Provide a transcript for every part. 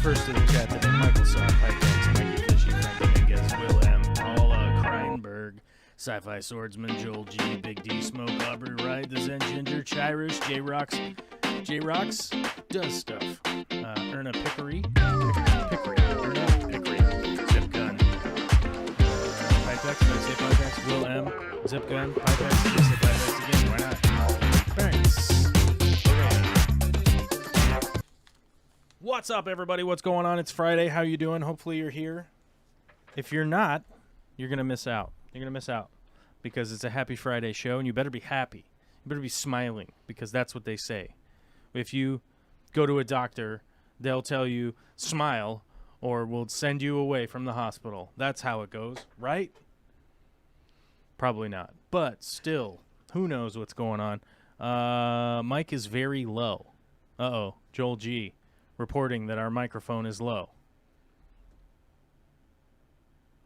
first to the chat today. Michael Saw, Pytex, Mikey Fishy, Frank Dominguez, Will M, Paula Kreinberg, Sci-Fi Swordsman, Joel G, Big D, Smoke, Aubrey Wright, The Zen Ginger, Chirish, J-Rocks does stuff. Erna Pickery, Erna Pickery, Zip Gun, Pytex, did I say Pytex? Will M, Zip Gun, Pytex, did I say Pytex again? Why not? Thanks. What's up, everybody? What's going on? It's Friday. How you doing? Hopefully you're here. If you're not, you're going to miss out. You're going to miss out because it's a Happy Friday show, and you better be happy. You better be smiling because that's what they say. If you go to a doctor, they'll tell you, smile, or we'll send you away from the hospital. That's how it goes, right? Probably not. But still, who knows what's going on? Mike is very low. Uh-oh. Joel G. reporting that our microphone is low.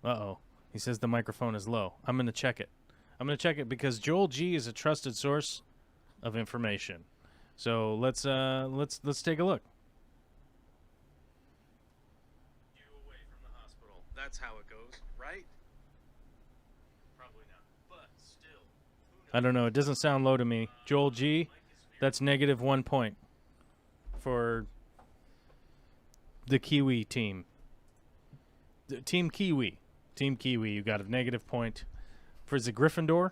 Uh-oh. He says the microphone is low. I'm going to check it. I'm going to check it because Joel G is a trusted source of information. So let's take a look. You away from the hospital. That's how it goes, right? Probably not. But still. I don't know. It doesn't sound low to me. Joel G, that's -1 point for the Kiwi team. Team Kiwi, you got a -1 point. For is it Gryffindor?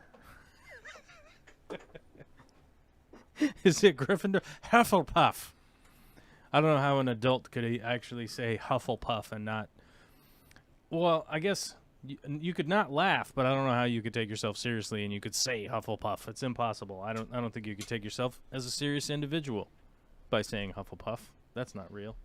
Is it Gryffindor? Hufflepuff. I don't know how an adult could actually say Hufflepuff and not. Well, I guess you could not laugh, but I don't know how you could take yourself seriously and you could say Hufflepuff. It's impossible. I don't think you could take yourself as a serious individual by saying Hufflepuff. That's not real.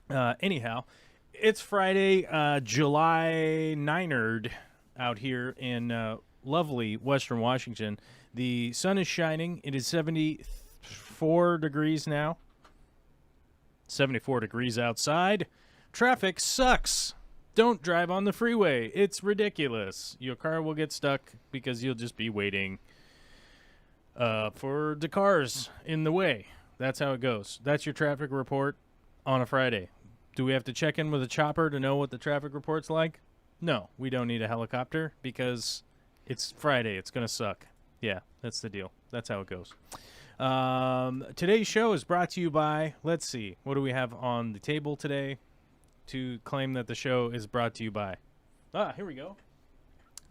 Anyhow, it's Friday, July 9th out here in lovely Western Washington. The sun is shining. It is 74 degrees now. 74 degrees outside. Traffic sucks. Don't drive on the freeway. It's ridiculous. Your car will get stuck because you'll just be waiting for the cars in the way. That's how it goes. That's your traffic report on a Friday. Do we have to check in with a chopper to know what the traffic report's like? No, we don't need a helicopter because it's Friday. It's going to suck. Yeah, that's the deal. That's how it goes. Today's show is brought to you by, let's see, what do we have on the table today to claim that the show is brought to you by? Here we go.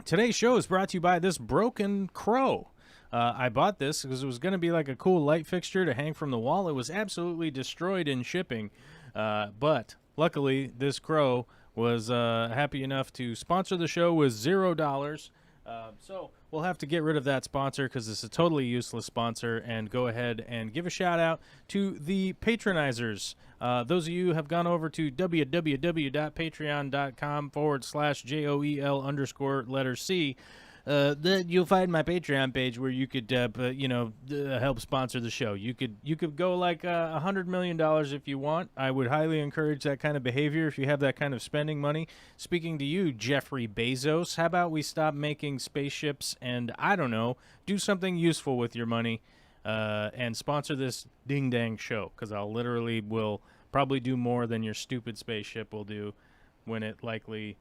Today's show is brought to you by this broken crow. I bought this because it was going to be like a cool light fixture to hang from the wall. It was absolutely destroyed in shipping. But luckily, this crow was happy enough to sponsor the show with $0. So we'll have to get rid of that sponsor because it's a totally useless sponsor and go ahead and give a shout out to the patronizers. Those of you who have gone over to www.patreon.com/JOEL_C. You'll find my Patreon page where you could, help sponsor the show. You could go like $100 million if you want. I would highly encourage that kind of behavior if you have that kind of spending money. Speaking to you, Jeffrey Bezos, how about we stop making spaceships and, I don't know, do something useful with your money and sponsor this ding-dang show because I'll literally will probably do more than your stupid spaceship will do when it likely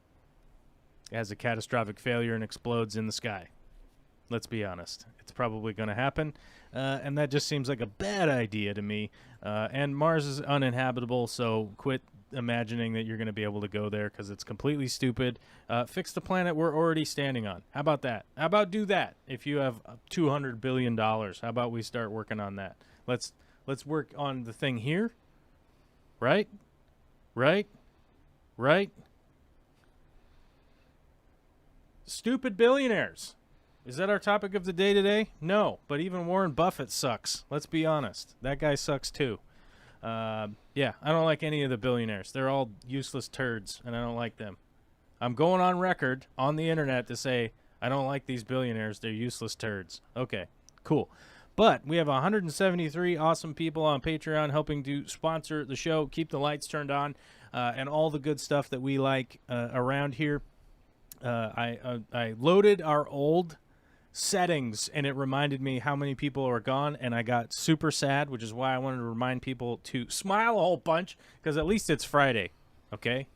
has a catastrophic failure and explodes in the sky. Let's be honest. It's probably going to happen, and that just seems like a bad idea to me. And Mars is uninhabitable, so quit imagining that you're going to be able to go there because it's completely stupid. Fix the planet we're already standing on. How about that? How about do that if you have $200 billion? How about we start working on that? Let's work on the thing here. Right? Stupid billionaires. Is that our topic of the day today? No, but even Warren Buffett sucks. Let's be honest. That guy sucks too. I don't like any of the billionaires. They're all useless turds, and I don't like them. I'm going on record on the internet to say I don't like these billionaires. They're useless turds. Okay, cool. But we have 173 awesome people on Patreon helping to sponsor the show, keep the lights turned on, and all the good stuff that we like around here. I loaded our old settings, and it reminded me how many people are gone, and I got super sad, which is why I wanted to remind people to smile a whole bunch, because at least it's Friday, okay?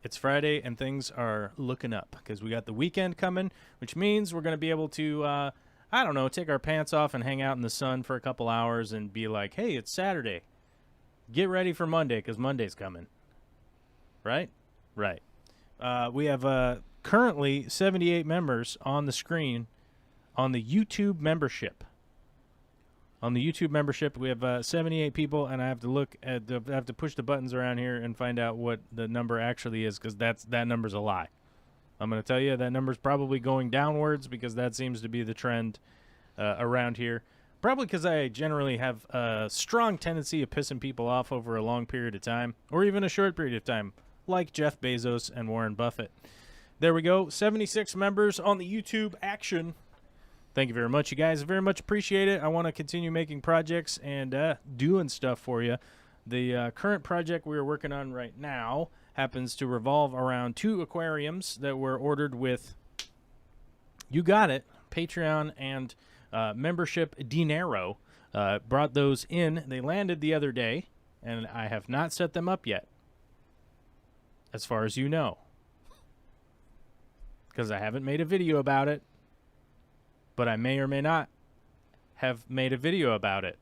It's Friday, and things are looking up, because we got the weekend coming, which means we're going to be able to, I don't know, take our pants off and hang out in the sun for a couple hours and be like, hey, it's Saturday. Get ready for Monday, because Monday's coming. Right? Right. We have currently 78 members on the screen on the YouTube membership. On the YouTube membership, we have 78 people, and I have to look at I have to push the buttons around here and find out what the number actually is, because that number's a lie. I'm going to tell you that number's probably going downwards, because that seems to be the trend around here. Probably because I generally have a strong tendency of pissing people off over a long period of time, or even a short period of time, like Jeff Bezos and Warren Buffett. There we go. 76 members on the YouTube action. Thank you very much, you guys. Very much appreciate it. I want to continue making projects and doing stuff for you. The current project we are working on right now happens to revolve around 2 aquariums that were ordered with, you got it, Patreon and membership dinero. Brought those in. They landed the other day, and I have not set them up yet, as far as you know, because I haven't made a video about it. But I may or may not have made a video about it.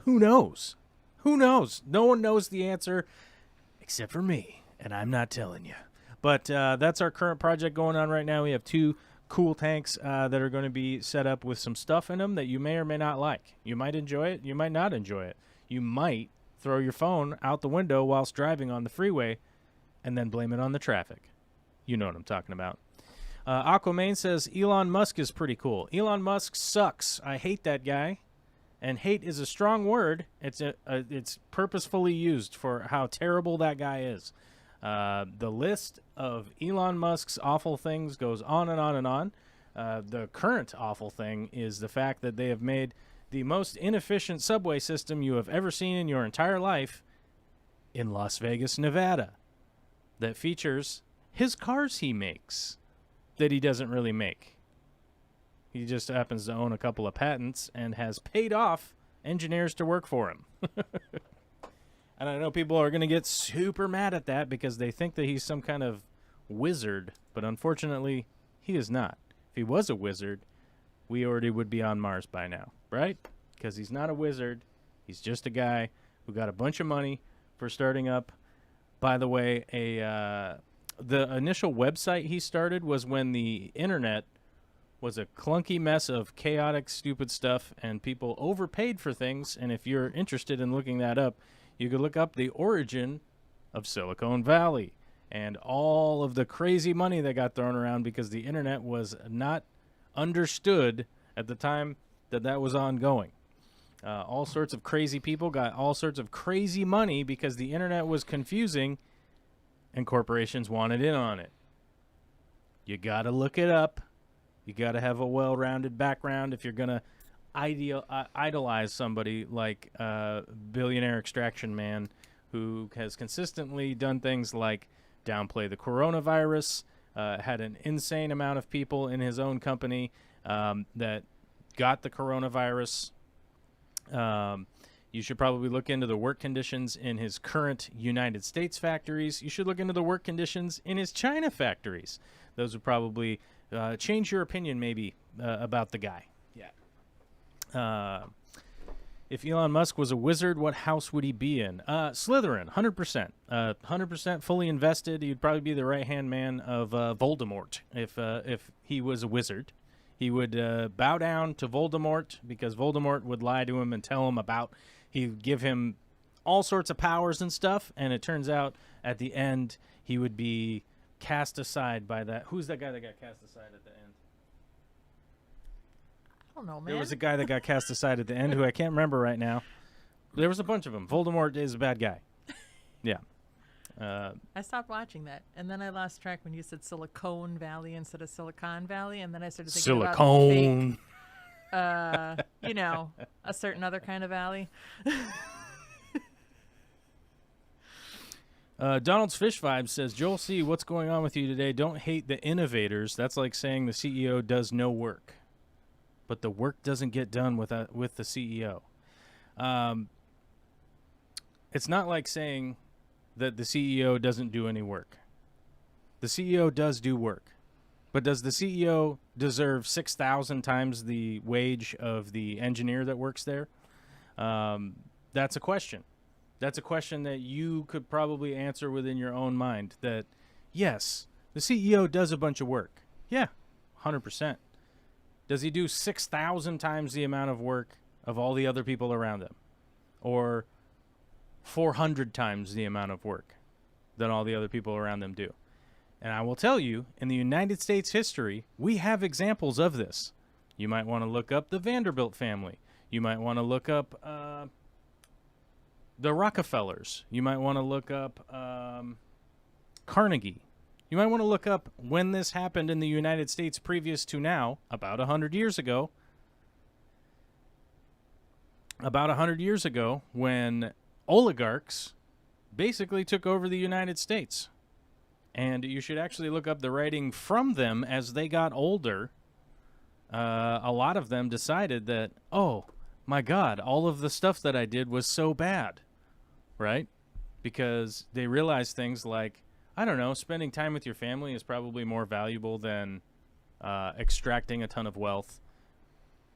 Who knows? Who knows? No one knows the answer except for me, and I'm not telling you. But that's our current project going on right now. We have 2 cool tanks that are going to be set up with some stuff in them that you may or may not like. You might enjoy it. You might not enjoy it. You might throw your phone out the window whilst driving on the freeway and then blame it on the traffic. You know what I'm talking about. Aquaman says Elon Musk is pretty cool. Elon Musk sucks. I hate that guy. And hate is a strong word. It's purposefully used for how terrible that guy is. The list of Elon Musk's awful things goes on and on and on. The current awful thing is the fact that they have made the most inefficient subway system you have ever seen in your entire life in Las Vegas, Nevada, that features his cars he makes that he doesn't really make. He just happens to own a couple of patents and has paid off engineers to work for him. And I know people are going to get super mad at that because they think that he's some kind of wizard, but unfortunately, he is not. If he was a wizard, we already would be on Mars by now, right? Because he's not a wizard. He's just a guy who got a bunch of money for starting up. By the way, the initial website he started was when the internet was a clunky mess of chaotic, stupid stuff, and people overpaid for things. And if you're interested in looking that up, you could look up the origin of Silicon Valley and all of the crazy money that got thrown around because the internet was not understood at the time that was ongoing. All sorts of crazy people got all sorts of crazy money because the internet was confusing and corporations wanted in on it. You got to look it up. You got to have a well-rounded background if you're going to idolize somebody like billionaire extraction man who has consistently done things like downplay the coronavirus, had an insane amount of people in his own company that got the coronavirus. You should probably look into the work conditions in his current United States factories. You should look into the work conditions in his China factories. Those would probably change your opinion maybe about the guy. Yeah. If Elon Musk was a wizard, what house would he be in? Slytherin, 100%. 100% fully invested. He'd probably be the right-hand man of Voldemort if he was a wizard. He would bow down to Voldemort because Voldemort would lie to him and tell him about, he'd give him all sorts of powers and stuff, and it turns out at the end he would be cast aside by that. Who's that guy that got cast aside at the end? I don't know, man. There was a guy that got cast aside at the end who I can't remember right now. There was a bunch of them. Voldemort is a bad guy. Yeah. I stopped watching that, and then I lost track when you said Silicon Valley instead of Silicon Valley, and then I started thinking Silicone. about fake, you know, a certain other kind of valley. Donald's Fish Vibes says, Joel C., what's going on with you today? Don't hate the innovators. That's like saying the CEO does no work. But the work doesn't get done with the CEO. It's not like saying that the CEO doesn't do any work. The CEO does do work. But does the CEO deserve 6,000 times the wage of the engineer that works there? That's a question. That's a question that you could probably answer within your own mind. That, yes, the CEO does a bunch of work. Yeah, 100%. Does he do 6,000 times the amount of work of all the other people around him? Or 400 times the amount of work that all the other people around them do? And I will tell you, in the United States history, we have examples of this. You might want to look up the Vanderbilt family. You might want to look up the Rockefellers. You might want to look up Carnegie. You might want to look up when this happened in the United States previous to now, about 100 years ago. About 100 years ago, when oligarchs basically took over the United States. And you should actually look up the writing from them as they got older. A lot of them decided that, oh, my God, all of the stuff that I did was so bad, right? Because they realized things like, I don't know, spending time with your family is probably more valuable than extracting a ton of wealth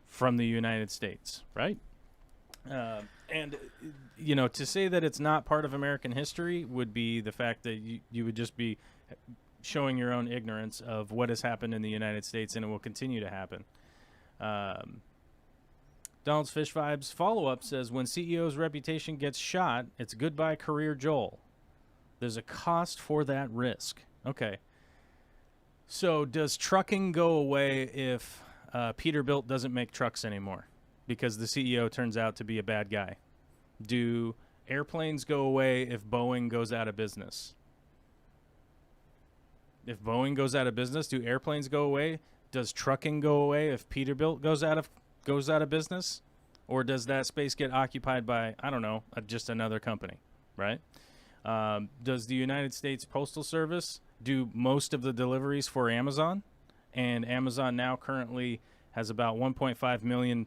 from the United States, right? And, you know, to say that it's not part of American history would be the fact that you would just be showing your own ignorance of what has happened in the United States, and it will continue to happen. Donald's Fish Vibes follow-up says, when CEO's reputation gets shot, it's goodbye career Joel. There's a cost for that risk. Okay. So does trucking go away if Peterbilt doesn't make trucks anymore because the CEO turns out to be a bad guy? Do airplanes go away if Boeing goes out of business? If Boeing goes out of business, do airplanes go away? Does trucking go away if Peterbilt goes out of business? Or does that space get occupied by, I don't know, just another company, right? Does the United States Postal Service do most of the deliveries for Amazon? And Amazon now currently has about 1.5 million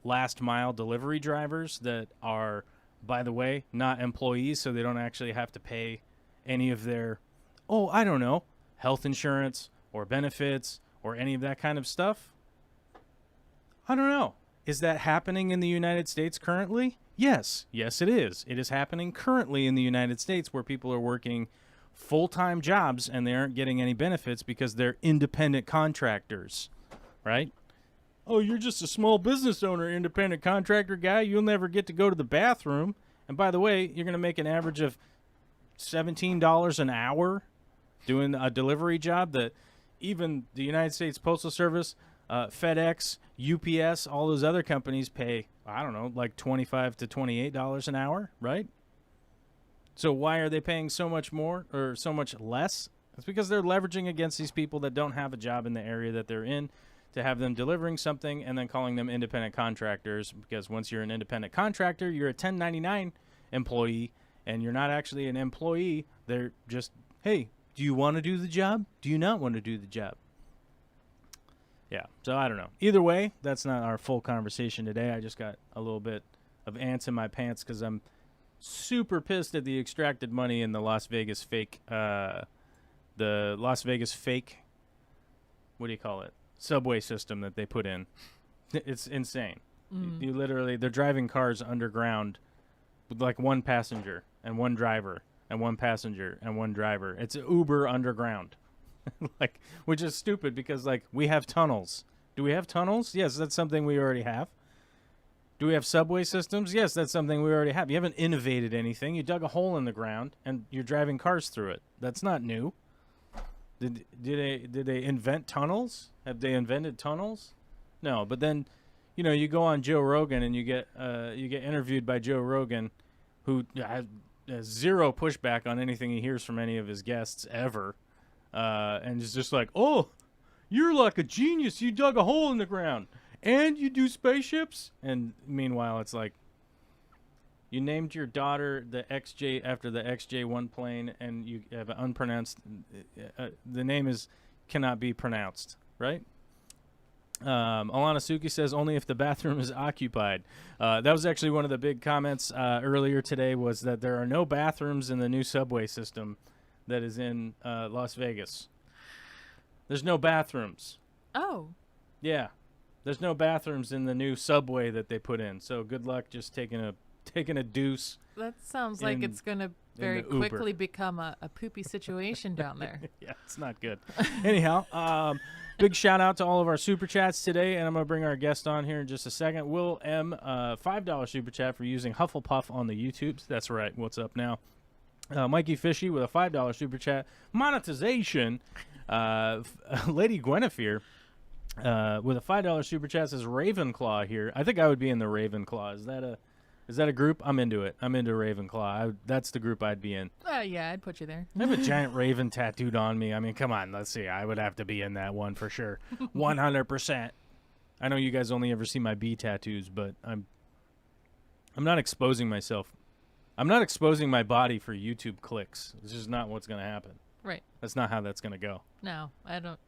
last mile delivery drivers that are, by the way, not employees, so they don't actually have to pay any of their, I don't know, health insurance or benefits or any of that kind of stuff. I don't know. Is that happening in the United States currently? Yes. Yes, it is. It is happening currently in the United States where people are working full-time jobs and they aren't getting any benefits because they're independent contractors, right? Oh, you're just a small business owner, independent contractor guy. You'll never get to go to the bathroom. And by the way, you're going to make an average of $17 an hour doing a delivery job that even the United States Postal Service, FedEx, UPS, all those other companies pay, I don't know, like $25 to $28 an hour, right? So why are they paying so much more or so much less? It's because they're leveraging against these people that don't have a job in the area that they're in to have them delivering something and then calling them independent contractors, because once you're an independent contractor, you're a 1099 employee and you're not actually an employee. They're just, hey, do you want to do the job? Do you not want to do the job? Yeah, so I don't know. Either way, that's not our full conversation today. I just got a little bit of ants in my pants because I'm super pissed at the extracted money in the Las Vegas fake, what do you call it? Subway system that they put in. It's insane. You literally, they're driving cars underground with like one passenger and one driver and one passenger and one driver. It's Uber underground. Which is stupid because we have tunnels. Do we have tunnels? Yes, that's something we already have. Do we have subway systems? Yes, that's something we already have. You haven't innovated anything. You dug a hole in the ground and you're driving cars through it. That's not new. Did they invent tunnels? Have they invented tunnels? No, but then, you go on Joe Rogan and you get interviewed by Joe Rogan, who has zero pushback on anything he hears from any of his guests ever. And it's just like, oh, you're like a genius. You dug a hole in the ground and you do spaceships. And meanwhile, it's like, You named your daughter the XJ after the XJ1 plane, and you have an unpronounced. The name cannot be pronounced, right? Alana Suki says only if the bathroom is occupied. That was actually one of the big comments earlier today, was that there are no bathrooms in the new subway system that is in Las Vegas. There's no bathrooms. Oh. Yeah. There's no bathrooms in the new subway that they put in. So good luck just taking a deuce. That sounds like it's going to very quickly become a poopy situation down there. Yeah, it's not good. Anyhow, big shout out to all of our super chats today, and I'm going to bring our guest on here in just a second. Will M, $5 super chat for using Hufflepuff on the YouTubes. That's right. What's up now? Mikey Fishy with a $5 super chat. Monetization. Lady Guinevere with a $5 super chat says Ravenclaw here. I think I would be in the Ravenclaw. Is that a group? I'm into it. I'm into Ravenclaw. That's the group I'd be in. Yeah, I'd put you there. I have a giant raven tattooed on me. I mean, come on. Let's see. I would have to be in that one for sure. 100%. I know you guys only ever see my bee tattoos, but I'm not exposing myself. I'm not exposing my body for YouTube clicks. It's just not what's going to happen. Right. That's not how that's going to go. No, I don't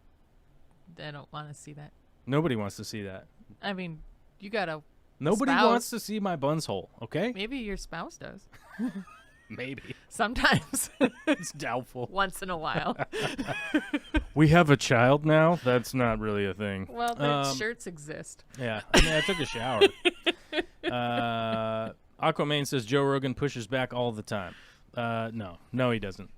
want to see that. Nobody wants to see that. I mean, you got to... Nobody wants to see my buns hole, okay? Maybe your spouse does. Maybe. Sometimes. It's doubtful. Once in a while. We have a child now? That's not really a thing. Well, the shirts exist. Yeah. I mean, I took a shower. Aquaman says Joe Rogan pushes back all the time. No, he doesn't.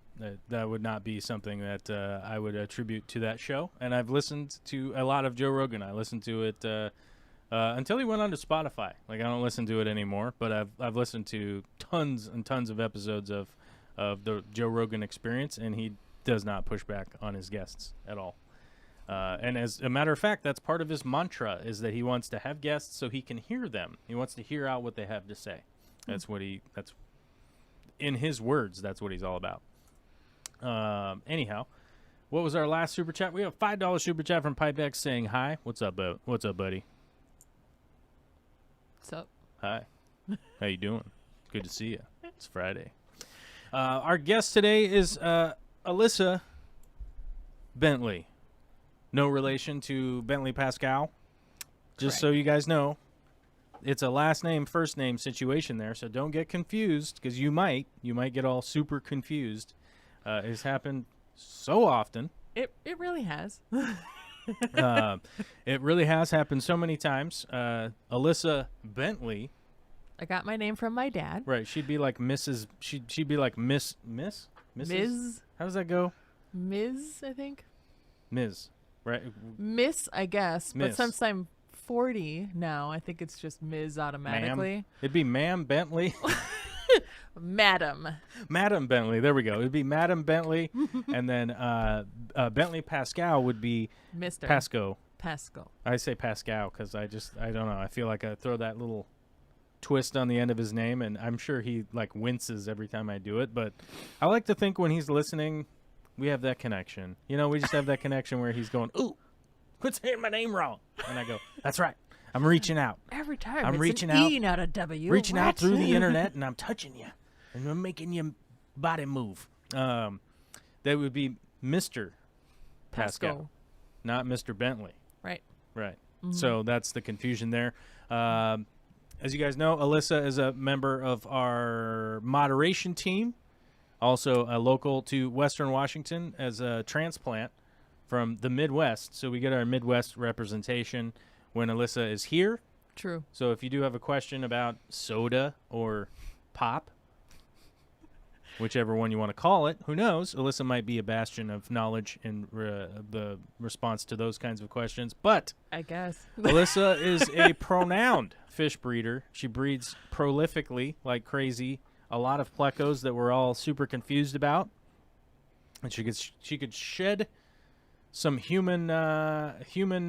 That would not be something that I would attribute to that show. And I've listened to a lot of Joe Rogan. I listened to it until he went on to Spotify. Like, I don't listen to it anymore, but I've listened to tons and tons of episodes of the Joe Rogan Experience, and he does not push back on his guests at all. And as a matter of fact, that's part of his mantra, is that he wants to have guests so he can hear them. He wants to hear out what they have to say. That's in his words, that's what he's all about. Anyhow, what was our last super chat? We have a $5 super chat from Pipex saying hi. What's up, buddy? What's up? Hi. How you doing? Good to see you. It's Friday. Our guest today is Alyssa Bentley. No relation to Bentley Pascal. Just Correct. So you guys know, it's a last name, first name situation there, so don't get confused, because you might get all super confused. It's happened so often. It really has. It really has happened so many times. Alyssa Bentley. I got my name from my dad. Right. She'd be like Mrs. She'd be like Mrs. Ms. How does that go? Ms. I think. Ms. Right. Miss, I guess. Miss. But since I'm 40 now, I think it's just Ms. automatically. Ma'am. It'd be Ma'am Bentley. Madam. Madam Bentley. There we go. It'd be Madam Bentley, and then Bentley Pascal would be Mr. Pasco. I say Pascal because I don't know. I feel like I throw that little twist on the end of his name, and I'm sure he like winces every time I do it. But I like to think when he's listening, we have that connection. You know, we just have that connection where he's going, "Ooh, quit saying my name wrong," and I go, "That's right. I'm reaching out. Every time I'm it's reaching an out, E, not a W. reaching What? out through the internet, and I'm touching you, and I'm making your body move." That would be Mr. Pascal, not Mr. Bentley. Right. Mm-hmm. So that's the confusion there. As you guys know, Alyssa is a member of our moderation team, also a local to Western Washington as a transplant from the Midwest. So we get our Midwest representation when Alyssa is here. True. So if you do have a question about soda or pop, whichever one you want to call it, who knows? Alyssa might be a bastion of knowledge in the response to those kinds of questions. But I guess. Alyssa is a pronounced fish breeder. She breeds prolifically like crazy. A lot of plecos that we're all super confused about. And she could shed some human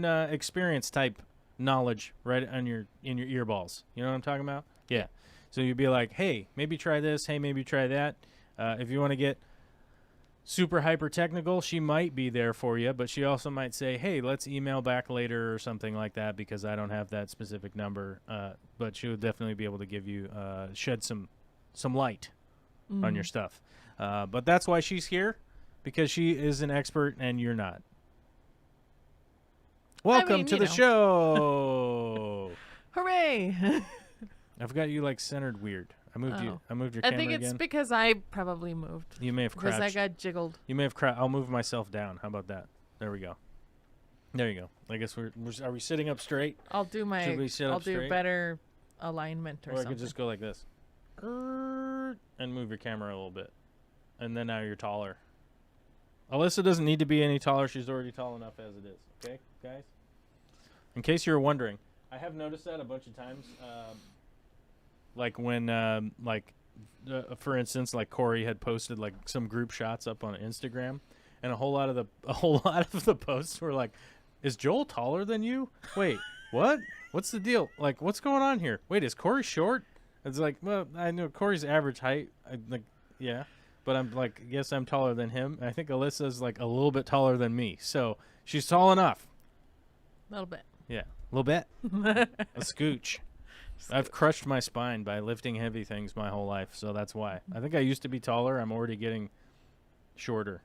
experience type knowledge right on in your ear balls. You know what I'm talking about? Yeah. So you'd be like, hey, maybe try this. Hey, maybe try that. If you want to get super hyper technical, she might be there for you, but she also might say, hey, let's email back later or something like that because I don't have that specific number. But she would definitely be able to give you, shed some light on your stuff. But that's why she's here, because she is an expert and you're not. Welcome to the show. Hooray. I've got you like centered weird. I moved you. I moved your camera again. I think it's because I probably moved. You may have crouched. Because I got jiggled. You may have crouched. I'll move myself down. How about that? There we go. There you go. I guess are we sitting up straight? I'll do my. Should we sit up straight? I'll do better alignment or something. I could just go like this. And move your camera a little bit. And then now you're taller. Alyssa doesn't need to be any taller. She's already tall enough as it is. Okay, guys? In case you were wondering, I have noticed that a bunch of times. Like when, for instance, like Corey had posted like some group shots up on Instagram, and a whole lot of the posts were like, "Is Joel taller than you? Wait, what? What's the deal? Like, what's going on here? Wait, is Corey short?" It's like, well, I know Corey's average height. Yeah, but I'm like, yes, I'm taller than him. I think Alyssa's like a little bit taller than me, so she's tall enough. A little bit. Yeah, a little bit. A scooch. I've crushed my spine by lifting heavy things my whole life, so that's why. I think I used to be taller. I'm already getting shorter.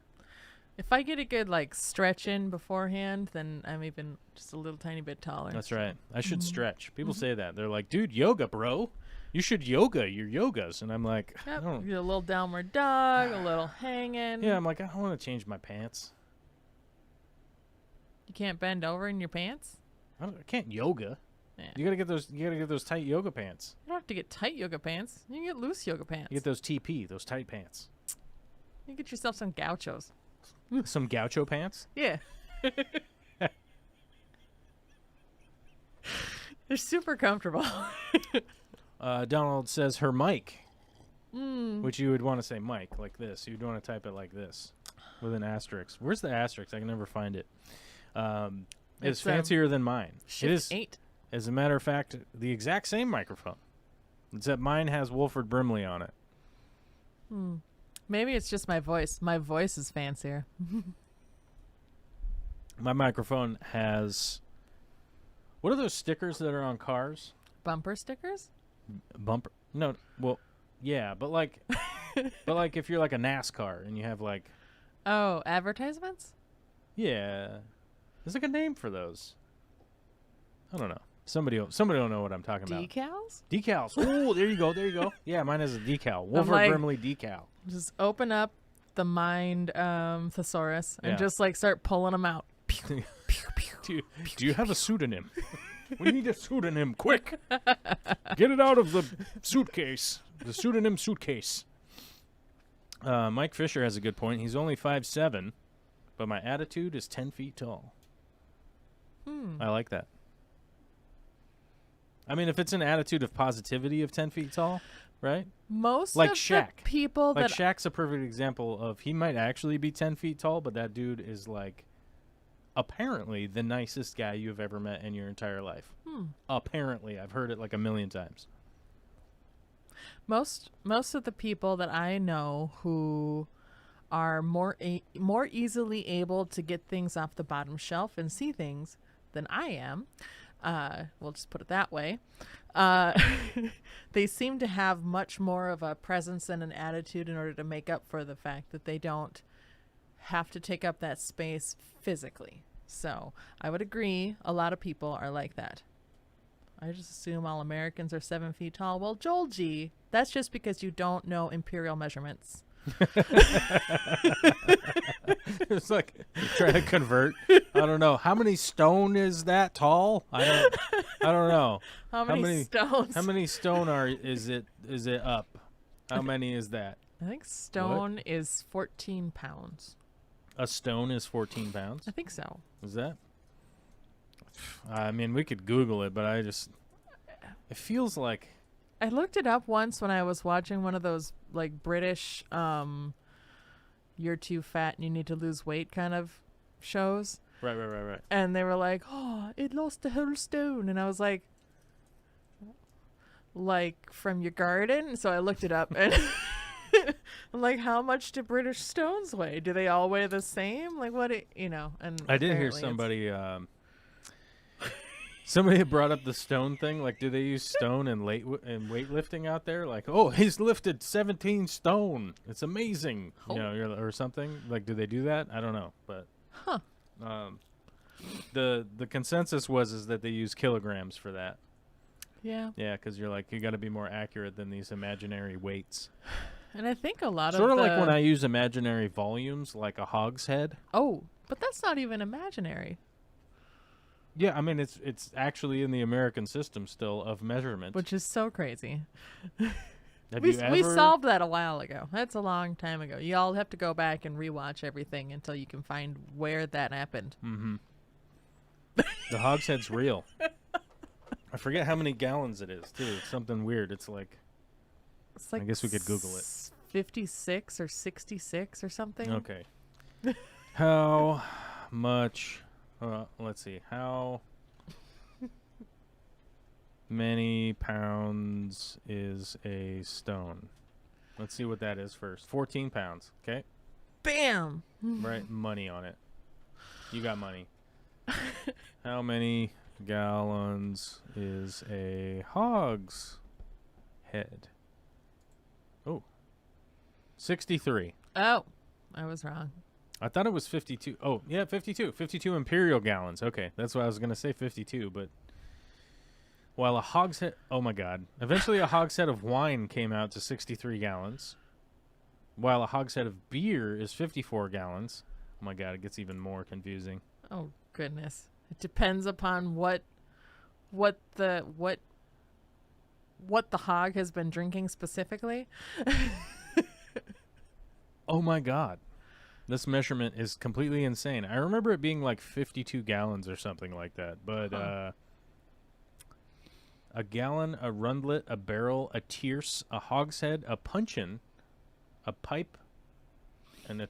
If I get a good like stretch in beforehand, then I'm even just a little tiny bit taller. That's right. I should stretch. People say that. They're like, dude, yoga, bro. You should yoga your yogas. And I'm like, yep. A little downward dog, a little hanging. Yeah, I'm like, I don't want to change my pants. You can't bend over in your pants? I can't yoga. Yeah. You gotta get those tight yoga pants. You don't have to get tight yoga pants. You can get loose yoga pants. You get those TP, those tight pants. You get yourself some gauchos. Some gaucho pants? Yeah. They're super comfortable. Donald says her mic, which you would want to say mic like this. You'd want to type it like this with an asterisk. Where's the asterisk? I can never find it. It's fancier than mine. It is 8. As a matter of fact, the exact same microphone, except mine has Wolford Brimley on it. Maybe it's just my voice. My voice is fancier. My microphone has... What are those stickers that are on cars? Bumper stickers? Bumper? No. Well, yeah, but like... but like if you're like a NASCAR and you have like... Oh, advertisements? Yeah. There's like a name for those. I don't know. Somebody will know what I'm talking about. Decals? Oh, there you go. Yeah, mine has a decal. Wolford Brimley decal. Just open up the Mind thesaurus and just like start pulling them out. Do you have a pseudonym? We need a pseudonym, quick. Get it out of the suitcase. The pseudonym suitcase. Mike Fisher has a good point. He's only 5'7", but my attitude is 10 feet tall. I like that. I mean, if it's an attitude of positivity of 10 feet tall, right? Most like of Shaq. The people like Shaq's a perfect example of he might actually be 10 feet tall, but that dude is like apparently the nicest guy you've ever met in your entire life. Apparently. I've heard it like a million times. Most of the people that I know who are more easily able to get things off the bottom shelf and see things than I am, we'll just put it that way, they seem to have much more of a presence and an attitude in order to make up for the fact that they don't have to take up that space physically. So I would agree a lot of people are like that. I just assume all Americans are 7 feet tall. Well, Joel G., that's just because you don't know imperial measurements. It's like trying to convert. I don't know. How many stone is that tall? I don't know. How many stones? How many stone is it up? How many is that? I think stone is 14 pounds. A stone is 14 pounds? I think so. Is that? I mean, we could Google it, but it feels like... I looked it up once when I was watching one of those like British you're too fat and you need to lose weight kind of shows. Right. And they were like, oh, it lost the whole stone. And I was like from your garden? So I looked it up and I'm like, how much do British stones weigh? Do they all weigh the same? Like, what, and I did hear apparently it's- somebody somebody had brought up the stone thing. Like, do they use stone in weightlifting out there? Like, oh, he's lifted 17 stone. It's amazing. Oh. You know, or something. Like, do they do that? I don't know, but Huh. The consensus is that they use kilograms for that. Yeah. Yeah, because you're like, you got to be more accurate than these imaginary weights. And I think a lot Sort of of like when I use imaginary volumes, like a hogshead. Oh, but that's not even imaginary. Yeah, I mean, it's actually in the American system still of measurement. Which is so crazy. Have We you ever... we solved that a while ago. That's a long time ago. You all have to go back and rewatch everything until you can find where that happened. Mm-hmm. The hogshead's real. I forget how many gallons it is, too. It's something weird. It's like I guess we could Google it. 56 or 66 or something. Okay. How much... let's see. How many pounds is a stone? Let's see what that is first. 14 pounds. Okay. Bam! Right. Money on it. You got money. How many gallons is a hog's head? Oh. 63. Oh, I was wrong. I thought it was 52. Oh, yeah, 52. 52 imperial gallons. Okay, that's what I was going to say, 52. But while a hogshead... Oh, my God. Eventually, a hogshead of wine came out to 63 gallons. While a hogshead of beer is 54 gallons. Oh, my God, it gets even more confusing. Oh, goodness. It depends upon what the hog has been drinking specifically. Oh, my God. This measurement is completely insane. I remember it being like 52 gallons or something like that. But a gallon, a rundlet, a barrel, a tierce, a hogshead, a puncheon, a pipe, and a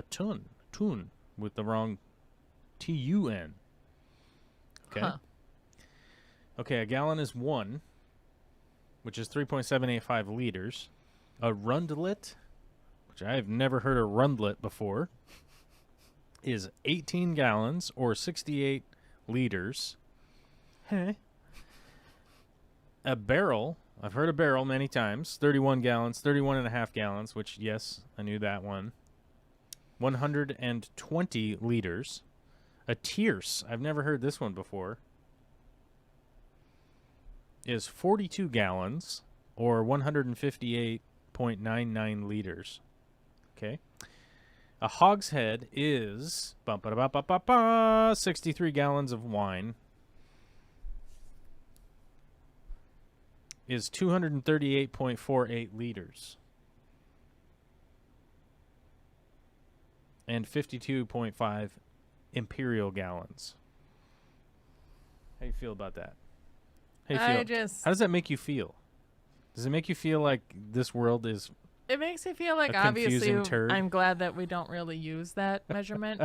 tun with the wrong T-U-N. Okay. Huh. Okay, a gallon is 1, which is 3.785 liters. A rundlet, which I have never heard of rundlet before, is 18 gallons or 68 liters. Huh. A barrel, I've heard a barrel many times, 31 gallons, 31 and a half gallons, which, yes, I knew that one. 120 liters. A tierce, I've never heard this one before, is 42 gallons or 158.99 liters. Okay. A hogshead is 63 gallons of wine is 238.48 liters. And 52.5 imperial gallons. How you feel about that? How you feel? How does that make you feel? Does it make you feel like this world is... It makes me feel like, a obviously, confusing turd? I'm glad that we don't really use that measurement.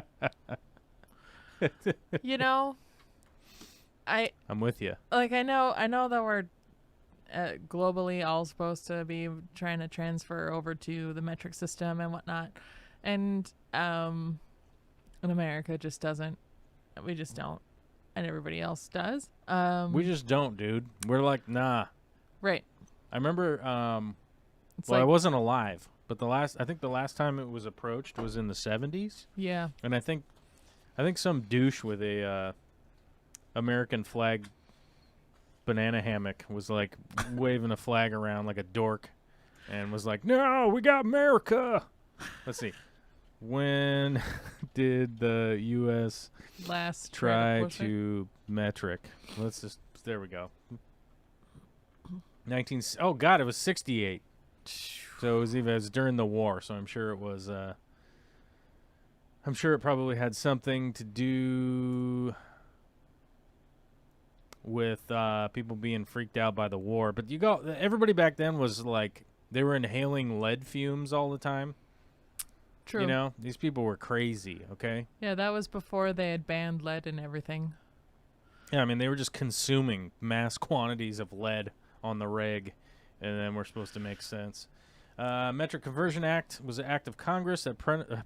You know, I'm with you. like I know that we're globally all supposed to be trying to transfer over to the metric system and whatnot, and in America just doesn't. We just don't, and everybody else does. We just don't, dude. We're like, nah. Right. I remember, It's well, I like, wasn't alive, but I think the last time it was approached was in the 70s. yeah. And I think some douche with a American flag banana hammock was like waving a flag around like a dork and was like, no, we got America. Let's see. When did the U.S. Last try was it? to metric? There we go. Oh, God, it was 68. So it was during the war, so I'm sure it was, I'm sure it probably had something to do with people being freaked out by the war. But everybody back then was like, they were inhaling lead fumes all the time. True. You know, these people were crazy, okay? Yeah, that was before they had banned lead and everything. Yeah, I mean, they were just consuming mass quantities of lead on the rig, and then we're supposed to make sense. Metric Conversion Act was an act of Congress that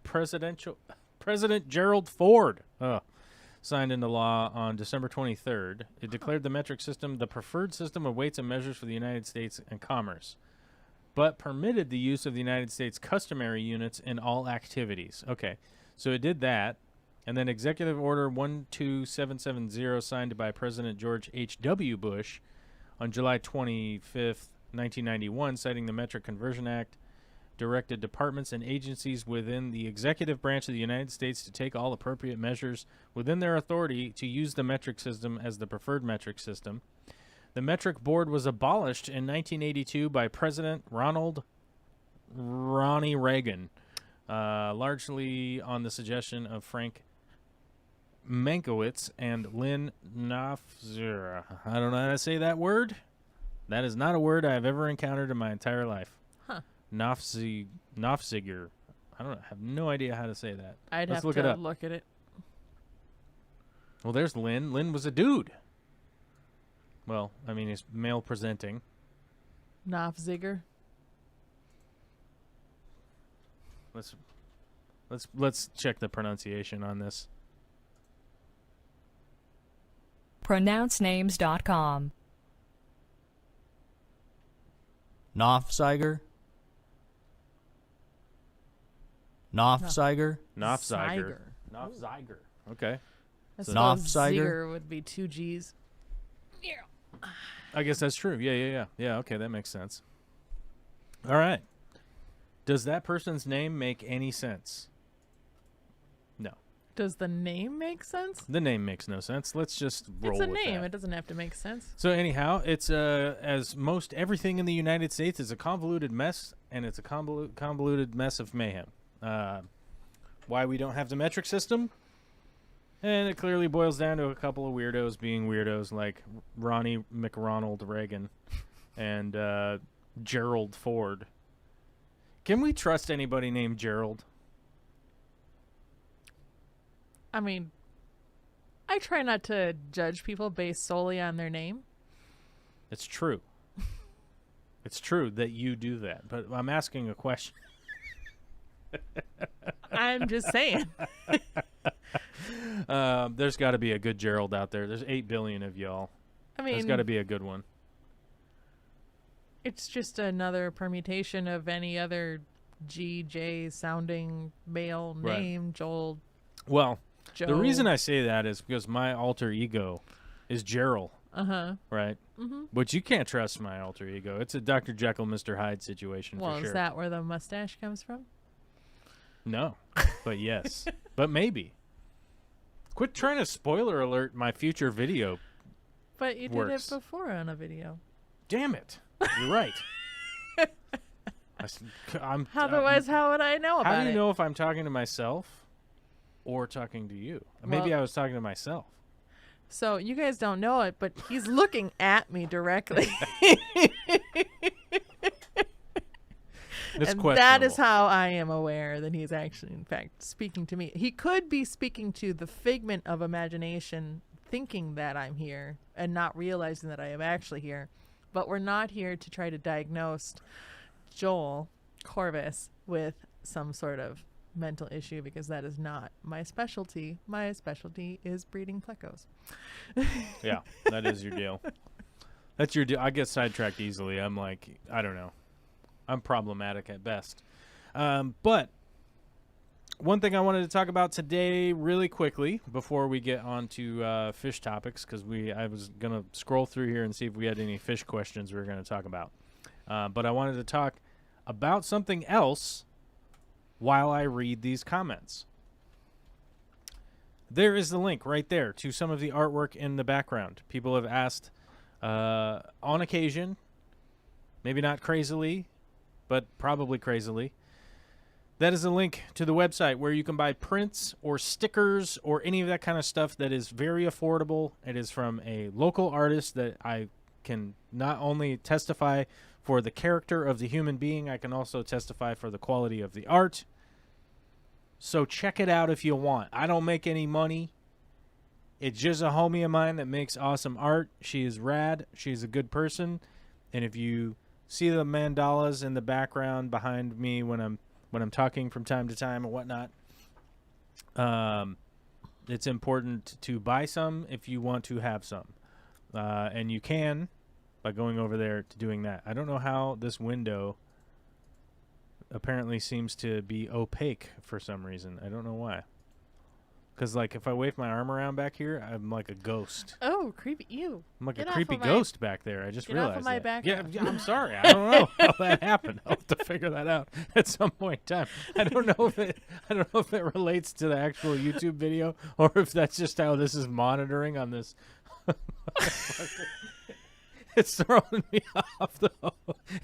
President Gerald Ford signed into law on December 23rd. It declared the metric system the preferred system of weights and measures for the United States and commerce, but permitted the use of the United States customary units in all activities. Okay, so it did that. And then Executive Order 12770, signed by President George H.W. Bush on July 25th, 1991, citing the Metric Conversion Act, directed departments and agencies within the executive branch of the United States to take all appropriate measures within their authority to use the metric system as the preferred metric system. The metric board was abolished in 1982 by President Ronnie Reagan, largely on the suggestion of Frank Mankiewicz and Lynn Nofziger. I don't know how to say that word. That is not a word I have ever encountered in my entire life. Huh. Nofziger. I have no idea how to say that. I'd Let's have look to it up. look at it. Well, there's Lynn. Lynn was a dude. Well, I mean, he's male presenting. Nofziger. Let's check the pronunciation on this. pronouncenames.com. Nofziger? Nofziger? Nofziger. Nofziger. Okay. I So suppose Nofziger? Ziger would be 2 G's. I guess that's true. Yeah. Yeah, okay, that makes sense. All right. Does that person's name make any sense? No. Does the name make sense? The name makes no sense. Let's just roll It's a with name. that. It doesn't have to make sense. So anyhow, it's as most everything in the United States is a convoluted mess, and it's a convoluted mess of mayhem. Why we don't have the metric system? And it clearly boils down to a couple of weirdos being weirdos like Ronnie McRonald Reagan and Gerald Ford. Can we trust anybody named Gerald? I mean, I try not to judge people based solely on their name. It's true. It's true that you do that, but I'm asking a question. I'm just saying. There's got to be a good Gerald out there. There's 8 billion of y'all. I mean, There's got to be a good one. it's just another permutation of any other GJ sounding male Right. name, Joel, Well, Joe. the reason I say that is because my alter ego is Gerald, Uh-huh. right? Mm-hmm. But you can't trust my alter ego. It's a Dr. Jekyll, Mr. Hyde situation Well, for sure. is that where the mustache comes from? No, but yes. But maybe. Quit trying to spoiler alert my future video. But you did Works. it before on a video. Damn it. You're right. Otherwise, how would I know about How do you it? know if I'm talking to myself or talking to you? Maybe Well- I was talking to myself. So you guys don't know it, but he's looking at me directly. It's and questionable. that is how I am aware that he's actually, in fact, speaking to me. He could be speaking to the figment of imagination, thinking that I'm here and not realizing that I am actually here. But we're not here to try to diagnose Joel Corvus with some sort of mental issue, because that is not my specialty. My specialty is breeding plecos. Yeah, that is your deal. That's your deal. I get sidetracked easily. I'm like, I don't know. I'm problematic at best. But one thing I wanted to talk about today really quickly before we get on to fish topics, because I was going to scroll through here and see if we had any fish questions we were going to talk about. But I wanted to talk about something else while I read these comments. There is the link right there to some of the artwork in the background. People have asked on occasion, maybe not crazily, but probably crazily. That is a link to the website where you can buy prints or stickers or any of that kind of stuff that is very affordable. It is from a local artist that I can not only testify for the character of the human being, I can also testify for the quality of the art. So check it out if you want. I don't make any money. It's just a homie of mine that makes awesome art. She is rad. She's a good person. And if you see the mandalas in the background behind me when I'm talking from time to time and whatnot. It's important to buy some if you want to have some, and you can by going over there to doing that. I don't know how this window apparently seems to be opaque for some reason. I don't know why. Because, like, if I wave my arm around back here, I'm like a ghost. Oh, creepy. Ew. I'm like Get a off creepy of my- ghost back there. I just Get realized off of my that. background. Yeah, I'm sorry. I don't know how that happened. I'll have to figure that out at some point in time. I don't know if it relates to the actual YouTube video or if that's just how this is monitoring on this. It's throwing me off, though.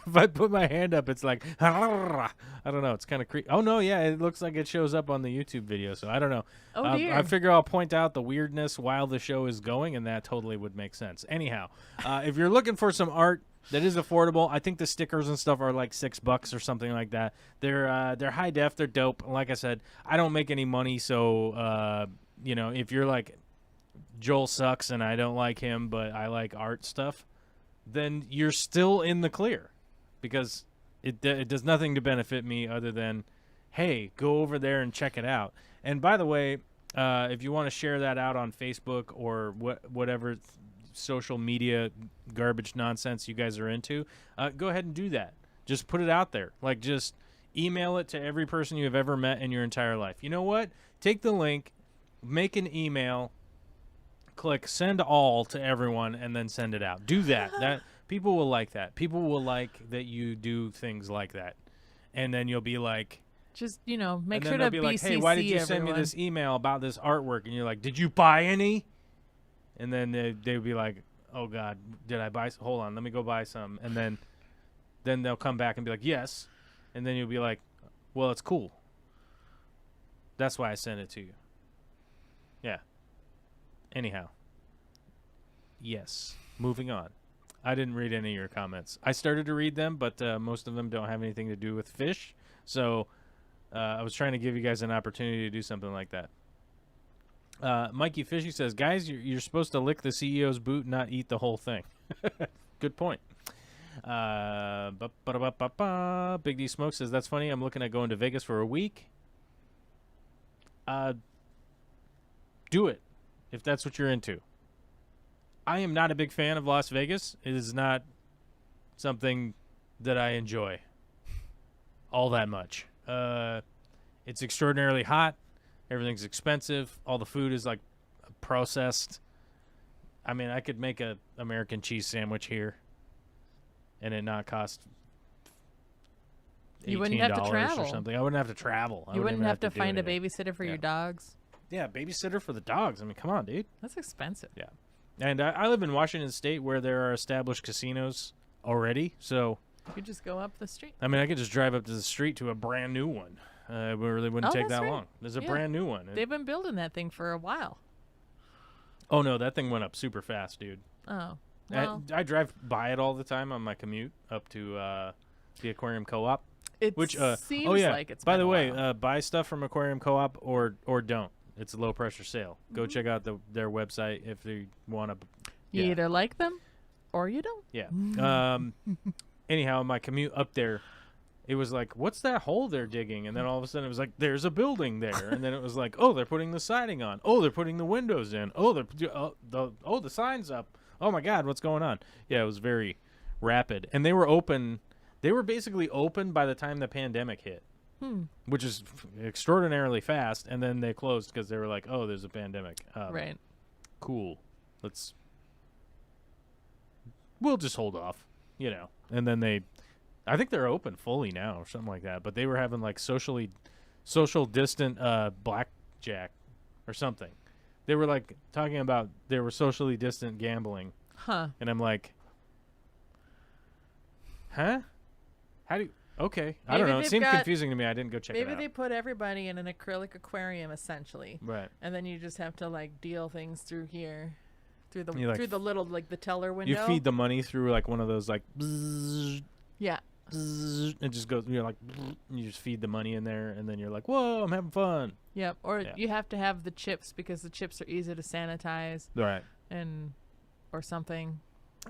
If I put my hand up, it's like, I don't know. It's kind of creepy. Oh, no, yeah, it looks like it shows up on the YouTube video, so I don't know. Oh, dear. I figure I'll point out the weirdness while the show is going, and that totally would make sense. Anyhow, if you're looking for some art that is affordable, I think the stickers and stuff are like $6 or something like that. They're high def. They're dope. Like I said, I don't make any money, so, if you're like, Joel sucks and I don't like him, but I like art stuff, then you're still in the clear because it does nothing to benefit me other than, hey, go over there and check it out. And by the way, if you want to share that out on Facebook or whatever social media garbage nonsense you guys are into, go ahead and do that. Just put it out there. Like, just email it to every person you have ever met in your entire life. You know what? Take the link, make an email, click send all to everyone, and then send it out. Do that. That people will like that. People will like that you do things like that. And then you'll be like, Just, make and sure then they'll to be BCC like, hey, why did you send me everyone. this email about this artwork? And you're like, did you buy any? And then they'll be like, oh God, did I buy? Hold on, let me go buy some. And then they'll come back and be like, yes. And then you'll be like, well, it's cool. That's why I sent it to you. Yeah. Anyhow. Yes. Moving on. I didn't read any of your comments. I started to read them, but most of them don't have anything to do with fish. So I was trying to give you guys an opportunity to do something like that. Mikey Fishy says, guys, you're supposed to lick the CEO's boot, not eat the whole thing. Good point. Big D Smoke says, that's funny. I'm looking at going to Vegas for a week. Do it if that's what you're into. I am not a big fan of Las Vegas. It is not something that I enjoy all that much. It's extraordinarily hot. Everything's expensive. All the food is like processed. I mean, I could make a American cheese sandwich here and it not cost $18 You wouldn't have to travel. or something. I wouldn't have to travel. You wouldn't have to do find a anything. babysitter for Yeah. your dogs. Yeah, babysitter for the dogs. I mean, come on, dude. That's expensive. Yeah. And I live in Washington State where there are established casinos already. So, You just go up the street. I mean, I could just drive up to the street to a brand new one. It really wouldn't take that's that right. long. There's a Yeah. brand new one. They've been building that thing for a while. Oh, no, that thing went up super fast, dude. Oh. Well, I drive by it all the time on my commute up to the Aquarium Co-op. it Which, seems oh, yeah. like it's By been the a way, while. buy stuff from Aquarium Co-op or don't. It's a low-pressure sale. Go Mm-hmm. check out their website if you want to. You Yeah. either like them or you don't. Yeah. Anyhow, my commute up there, it was like, what's that hole they're digging? And then all of a sudden it was like, there's a building there. And then it was like, oh, they're putting the siding on. Oh, they're putting the windows in. Oh, the sign's up. Oh my God, what's going on? Yeah, it was very rapid. And they were open. They were basically open by the time the pandemic hit, which is extraordinarily fast. And then they closed because they were like, oh, there's a pandemic. Right. Cool. We'll just hold off, And then I think they're open fully now or something like that. But they were having like social distant blackjack or something. They were like talking about they were socially distant gambling. Huh. And I'm like, huh? How do you, okay. I don't Maybe know. It they've seemed got- confusing to me. I didn't go check it Maybe out. they put everybody in an acrylic aquarium essentially. Right. And then you just have to like deal things through here. Through You, like, the little like the teller window. You feed the money through like one of those like bzzz, Yeah. bzzz, it just goes, you're like, and you just feed the money in there and then you're like, whoa, I'm having fun. Yep. Or Yeah. you have to have the chips because the chips are easy to sanitize All right. or something.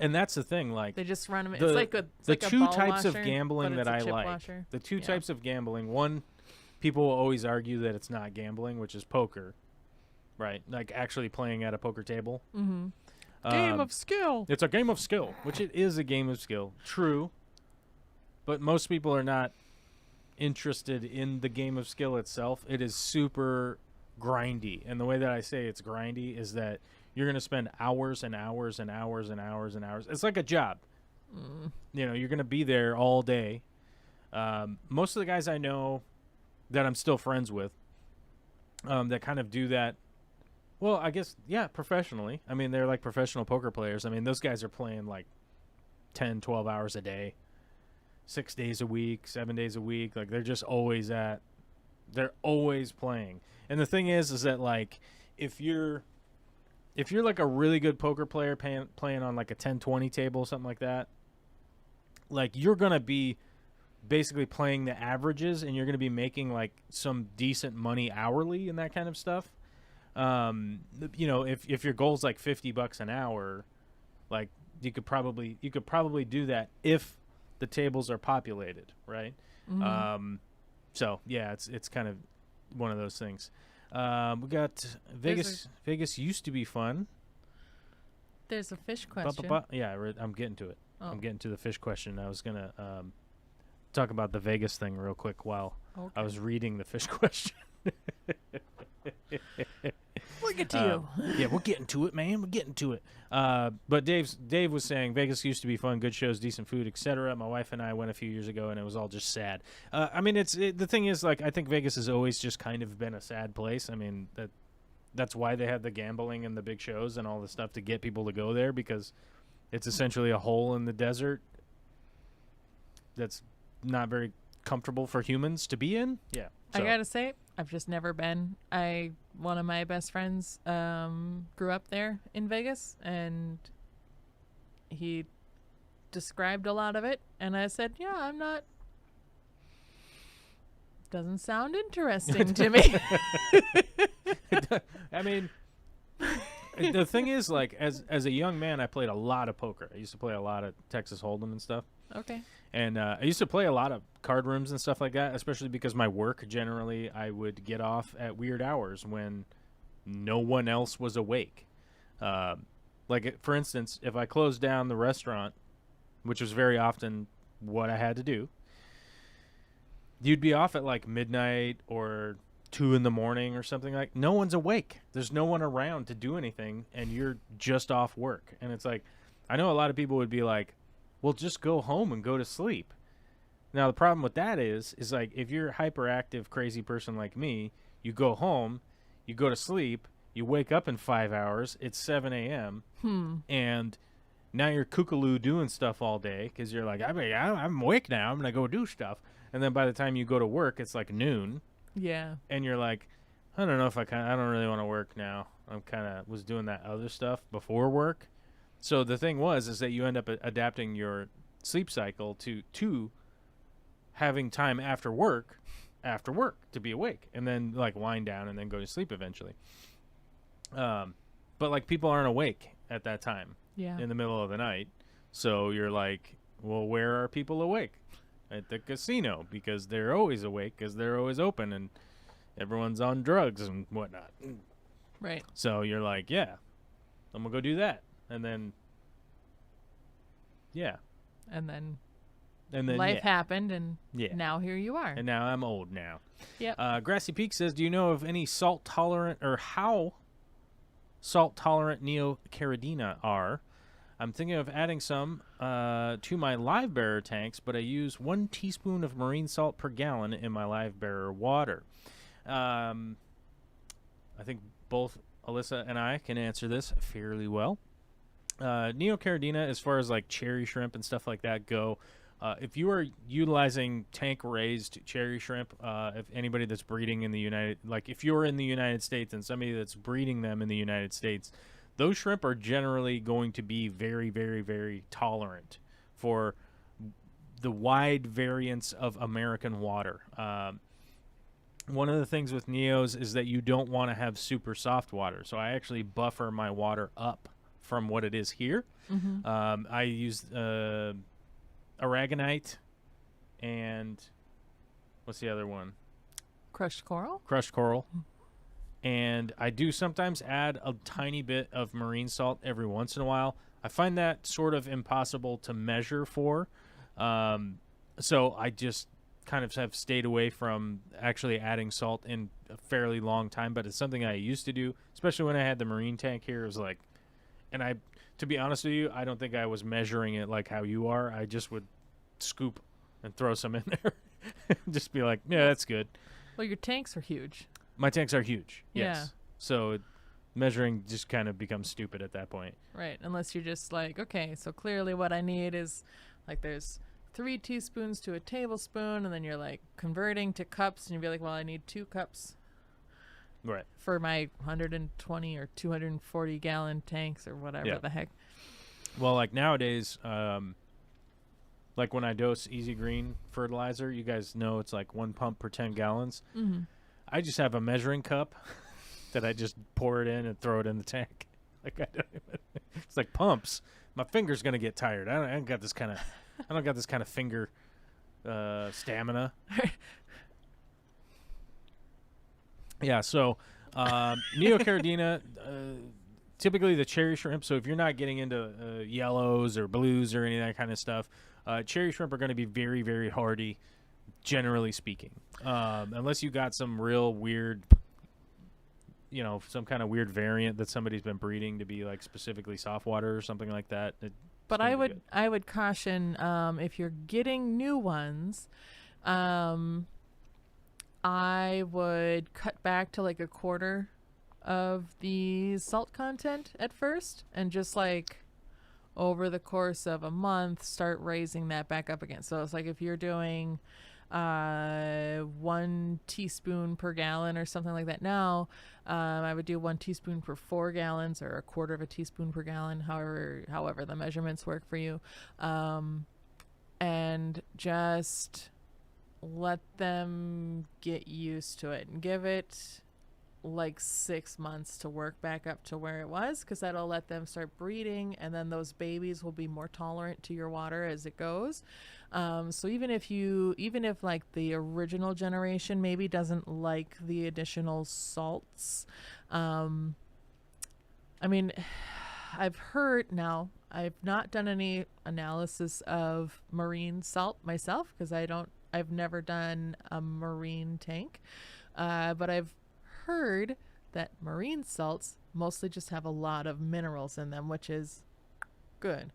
And that's the thing, like They just run them. the It's like a the like a two ball types of washer, gambling but that it's a I chip like. washer. The two Yeah. types of gambling. One, people will always argue that it's not gambling, which is poker, right? Like actually playing at a poker table. Mm-hmm. Game Um, of skill. It's a game of skill, which it is a game of skill. True. But most people are not interested in the game of skill itself. It is super grindy. And the way that I say it's grindy is that you're going to spend hours and hours and hours and hours and hours. It's like a job. You know, you're going to be there all day. Most of the guys I know that I'm still friends with that kind of do that. Well, I guess, yeah, professionally. I mean, they're like professional poker players. I mean, those guys are playing like 10, 12 hours a day, 6 days a week, 7 days a week. Like, they're just always they're always playing. And the thing is that, like, if you're like a really good poker player playing on like a 10-20 table, something like that, like, you're going to be basically playing the averages and you're going to be making like some decent money hourly and that kind of stuff. You know, if your goal's like $50 an hour, like you could probably do that if the tables are populated, right? Mm-hmm. So yeah, it's kind of one of those things. We got Vegas. Vegas used to be fun. There's a fish question. Yeah, I'm getting to it. Oh. I'm getting to the fish question. I was gonna talk about the Vegas thing real quick while I was reading the fish question. Look at you. Yeah, we're getting to it, man. We're getting to it. But Dave was saying Vegas used to be fun, good shows, decent food, etc. My wife and I went a few years ago, and it was all just sad. I mean, the thing is, like, I think Vegas has always just kind of been a sad place. I mean, that's why they had the gambling and the big shows and all the stuff to get people to go there, because it's essentially a hole in the desert that's not very comfortable for humans to be in. Yeah. I gotta say, I've just never been. One of my best friends grew up there in Vegas, and he described a lot of it, and I said, yeah, I'm not. Doesn't sound interesting to me. I mean, the thing is, like, as a young man, I played a lot of poker. I used to play a lot of Texas Hold'em and stuff. Okay. And I used to play a lot of card rooms and stuff like that, especially because my work, generally, I would get off at weird hours when no one else was awake. Like, for instance, if I closed down the restaurant, which was very often what I had to do, you'd be off at, like, midnight or 2 in the morning or something. Like, no one's awake. There's no one around to do anything, and you're just off work. And it's like, I know a lot of people would be like, well, just go home and go to sleep. Now, the problem with that is like, if you're a hyperactive, crazy person like me, you go home, you go to sleep, you wake up in 5 hours, it's 7 a.m., and now you're kookaloo doing stuff all day because you're like, I'm awake now, I'm going to go do stuff. And then by the time you go to work, it's like noon. Yeah. And you're like, I don't know if I don't really want to work now. I'm kind of was doing that other stuff before work. So the thing is that you end up adapting your sleep cycle to having time after work to be awake, and then like wind down and then go to sleep eventually. But like, people aren't awake at that time in the middle of the night. So you're like, well, where are people awake? At the casino, because they're always awake because they're always open and everyone's on drugs and whatnot. Right. So you're like, yeah, I'm going to go do that. And then, yeah. And then life happened, and now here you are. And now I'm old now. Yep. Grassy Peak says, do you know of any salt-tolerant, or how salt-tolerant Neocaridina are? I'm thinking of adding some to my live bearer tanks, but I use 1 teaspoon of marine salt per gallon in my live bearer water. I think both Alyssa and I can answer this fairly well. Neocaridina, as far as like cherry shrimp and stuff like that go, if you are utilizing tank-raised cherry shrimp, if anybody that's breeding in the if you're in the United States and somebody that's breeding them in the United States, those shrimp are generally going to be very, very, very tolerant for the wide variance of American water. One of the things with Neos is that you don't want to have super soft water. So I actually buffer my water up from what it is here. I use aragonite and what's the other one? Crushed coral. Crushed coral. And I do sometimes add a tiny bit of marine salt every once in a while. I find that sort of impossible to measure for. So I just kind of have stayed away from actually adding salt in a fairly long time. But it's something I used to do, especially when I had the marine tank here. It was like, and to be honest with you, I don't think I was measuring it like how you are. I just would scoop and throw some in there. Just be like, yeah, that's good. Well, your tanks are huge. My tanks are huge. Yes. Yeah. So measuring just kind of becomes stupid at that point. Right. Unless you're just like, okay, so clearly what I need is like there's 3 teaspoons to a tablespoon, and then you're like converting to cups, and you'd be like, well, I need 2 cups. Right. For my 120 or 240 gallon tanks or whatever the heck. Well, like nowadays, like when I dose Easy Green fertilizer, you guys know it's like 1 pump per 10 gallons. Mm-hmm. I just have a measuring cup that I just pour it in and throw it in the tank. Like it's like pumps. My finger's gonna get tired. I don't got this kind of finger stamina. Yeah. So Neocaridina, typically the cherry shrimp. So if you're not getting into yellows or blues or any of that kind of stuff, cherry shrimp are going to be very, very hardy. Generally speaking, unless you got some real weird, some kind of weird variant that somebody's been breeding to be like specifically soft water or something like that. But I would caution if you're getting new ones, I would cut back to like a quarter of the salt content at first, and just like over the course of a month, start raising that back up again. So it's like if you're doing 1 teaspoon per gallon or something like that now, I would do 1 teaspoon per 4 gallons or a quarter of a teaspoon per gallon, however the measurements work for you, and just let them get used to it and give it like 6 months to work back up to where it was, because that'll let them start breeding, and then those babies will be more tolerant to your water as it goes. So even if like the original generation maybe doesn't like the additional salts, I mean, I've heard, now I've not done any analysis of marine salt myself because I've never done a marine tank, but I've heard that marine salts mostly just have a lot of minerals in them, which is good.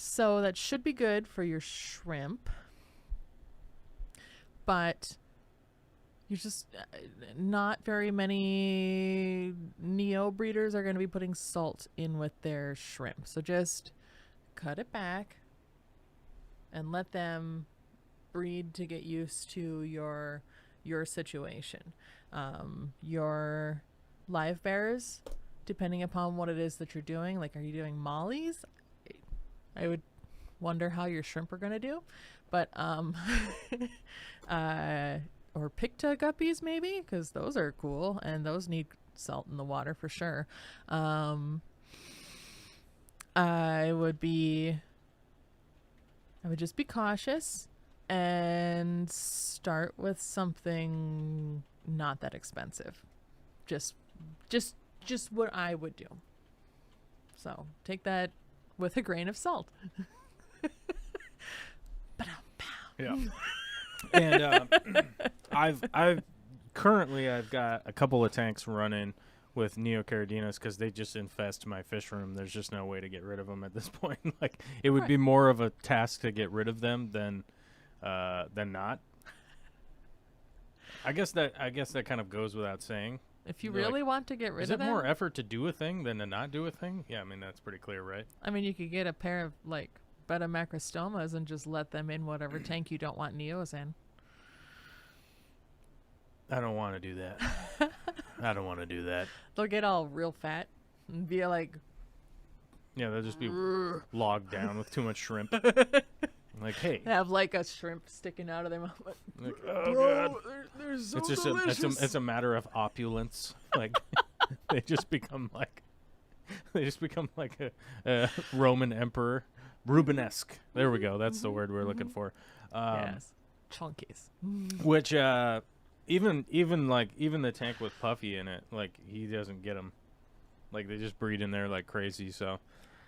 So that should be good for your shrimp, but you just not very many neo breeders are going to be putting salt in with their shrimp. So just cut it back and let them breed to get used to your situation. Your live bears, depending upon what it is that you're doing, like are you doing mollies? I would wonder how your shrimp are going to do, but or picta guppies maybe, because those are cool and those need salt in the water for sure. I would just be cautious and start with something not that expensive. Just what I would do. So take that with a grain of salt. Yeah. And I've got a couple of tanks running with Neocaridinas because they just infest my fish room. There's just no way to get rid of them at this point. Like it would be more of a task to get rid of them than not. I guess that kind of goes without saying. If you really want to get rid of them, is it more effort to do a thing than to not do a thing? Yeah, I mean that's pretty clear, right? I mean, you could get a pair of like Bettamacrostomas and just let them in whatever tank you don't want Neos in. I don't want to do that. I don't want to do that. They'll get all real fat and be like, yeah, they'll just be logged down with too much shrimp. Like, hey, they have like a shrimp sticking out of their mouth. Like, oh God, they're so it's just delicious. it's a matter of opulence. Like they just become like They just become like a Roman emperor. Rubenesque. There we go. That's the word we're looking for. Yes. Chunkies. Which even the tank with Puffy in it, like he doesn't get them. Like they just breed in there like crazy. So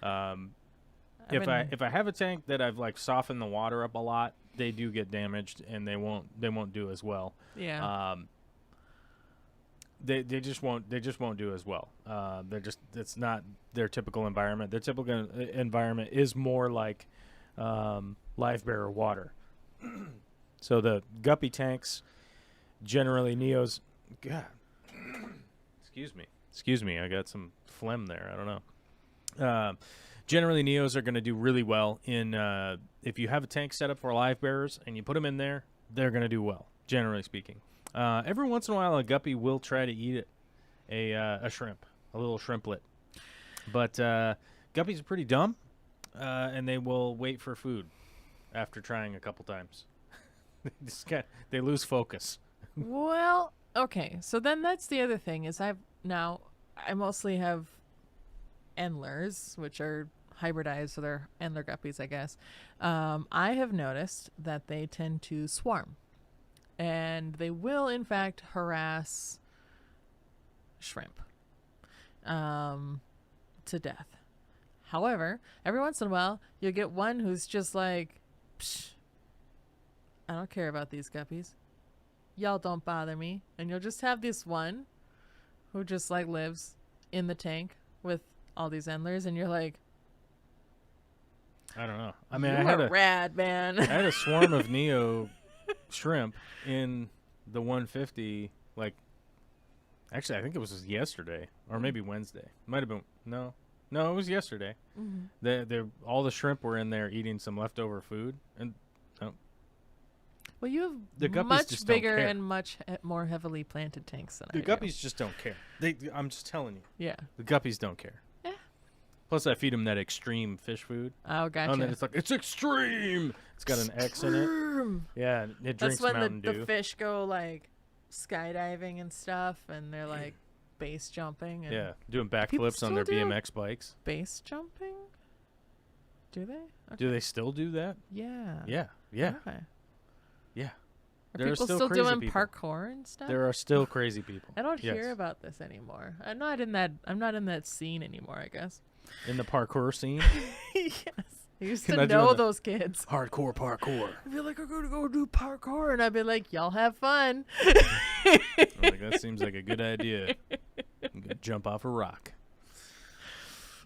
if I have a tank that I've like softened the water up a lot, they do get damaged and they won't do as well. Yeah. They just won't do as well. It's not their typical environment. Their typical environment is more like live bearer water. So the guppy tanks, generally Neos. God, excuse me. I got some phlegm there. I don't know. Generally Neos are going to do really well in if you have a tank set up for live bearers and you put them in there, they're going to do well. Generally speaking. Every once in a while, a guppy will try to eat a shrimp, a little shrimplet. But guppies are pretty dumb, and they will wait for food after trying a couple times. They lose focus. Well, okay. So then that's the other thing is I mostly have endlers, which are hybridized, so they're endler guppies, I guess. I have noticed that they tend to swarm. And they will, in fact, harass shrimp to death. However, every once in a while, you'll get one who's just like, psh, I don't care about these guppies. Y'all don't bother me. And you'll just have this one who just like lives in the tank with all these endlers, and you're like, I don't know. I mean, I had a rad man. I had a swarm of Neo shrimp in the 150. Like, actually, I think it was yesterday or maybe Wednesday. Might have been no, it was yesterday. Mm-hmm. All the shrimp were in there eating some leftover food, and well, you have the much bigger and much more heavily planted tanks than I do. The guppies just don't care. I'm just telling you. Yeah. The guppies don't care. Yeah. Plus, I feed them that extreme fish food. Oh, gotcha. And then it's like, it's extreme. It's got an X in it. Yeah, it drinks Mountain Dew. That's when the fish go, like, skydiving and stuff, and they're, like, base jumping. And yeah, doing backflips on their BMX bikes. Base jumping? Do they? Okay. Do they still do that? Yeah. Yeah. Okay. Yeah. Are people still doing parkour and stuff? There are still crazy people. I don't hear about this anymore. I'm not in that scene anymore, I guess. In the parkour scene? Yes. I used to know those kids. Hardcore parkour. I'd be like, I'm going to go do parkour. And I'd be like, y'all have fun. Like, that seems like a good idea. I'm going to jump off a rock.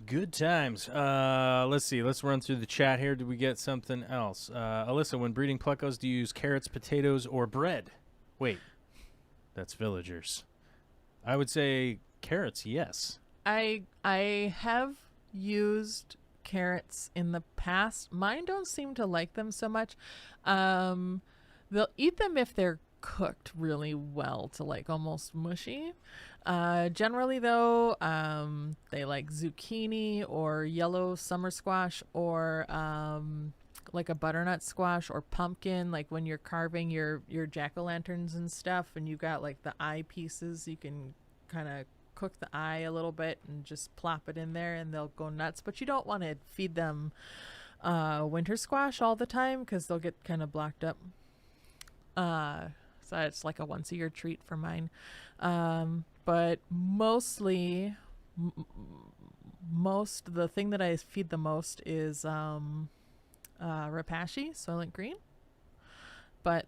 Good times. Let's see. Let's run through the chat here. Did we get something else? Alyssa, when breeding plecos, do you use carrots, potatoes, or bread? Wait. That's villagers. I would say carrots, yes. I have used carrots in the past. Mine don't seem to like them so much. They'll eat them if they're cooked really well to like almost mushy. Generally though, they like zucchini or yellow summer squash or like a butternut squash or pumpkin, like when you're carving your jack-o'-lanterns and stuff and you got like the eye pieces, you can kind of cook the eye a little bit and just plop it in there and they'll go nuts. But you don't want to feed them winter squash all the time because they'll get kind of blocked up. So it's like a once a year treat for mine. But mostly, the thing that I feed the most is Rapashi, Soylent Green. But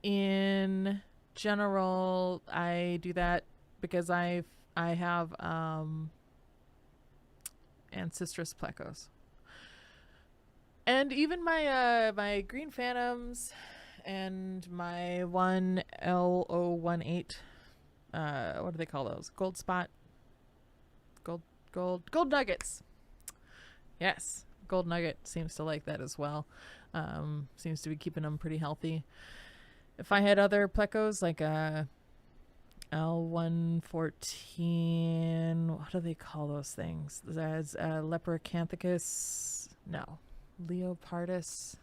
in general, I do that because I have Ancestris plecos. And even my Green Phantoms and my 1L018, what do they call those? Gold spot? Gold nuggets. Yes. Gold nugget seems to like that as well. Seems to be keeping them pretty healthy. If I had other plecos like L114, what do they call those things? There's Lepracanthicus. No. Leopardus.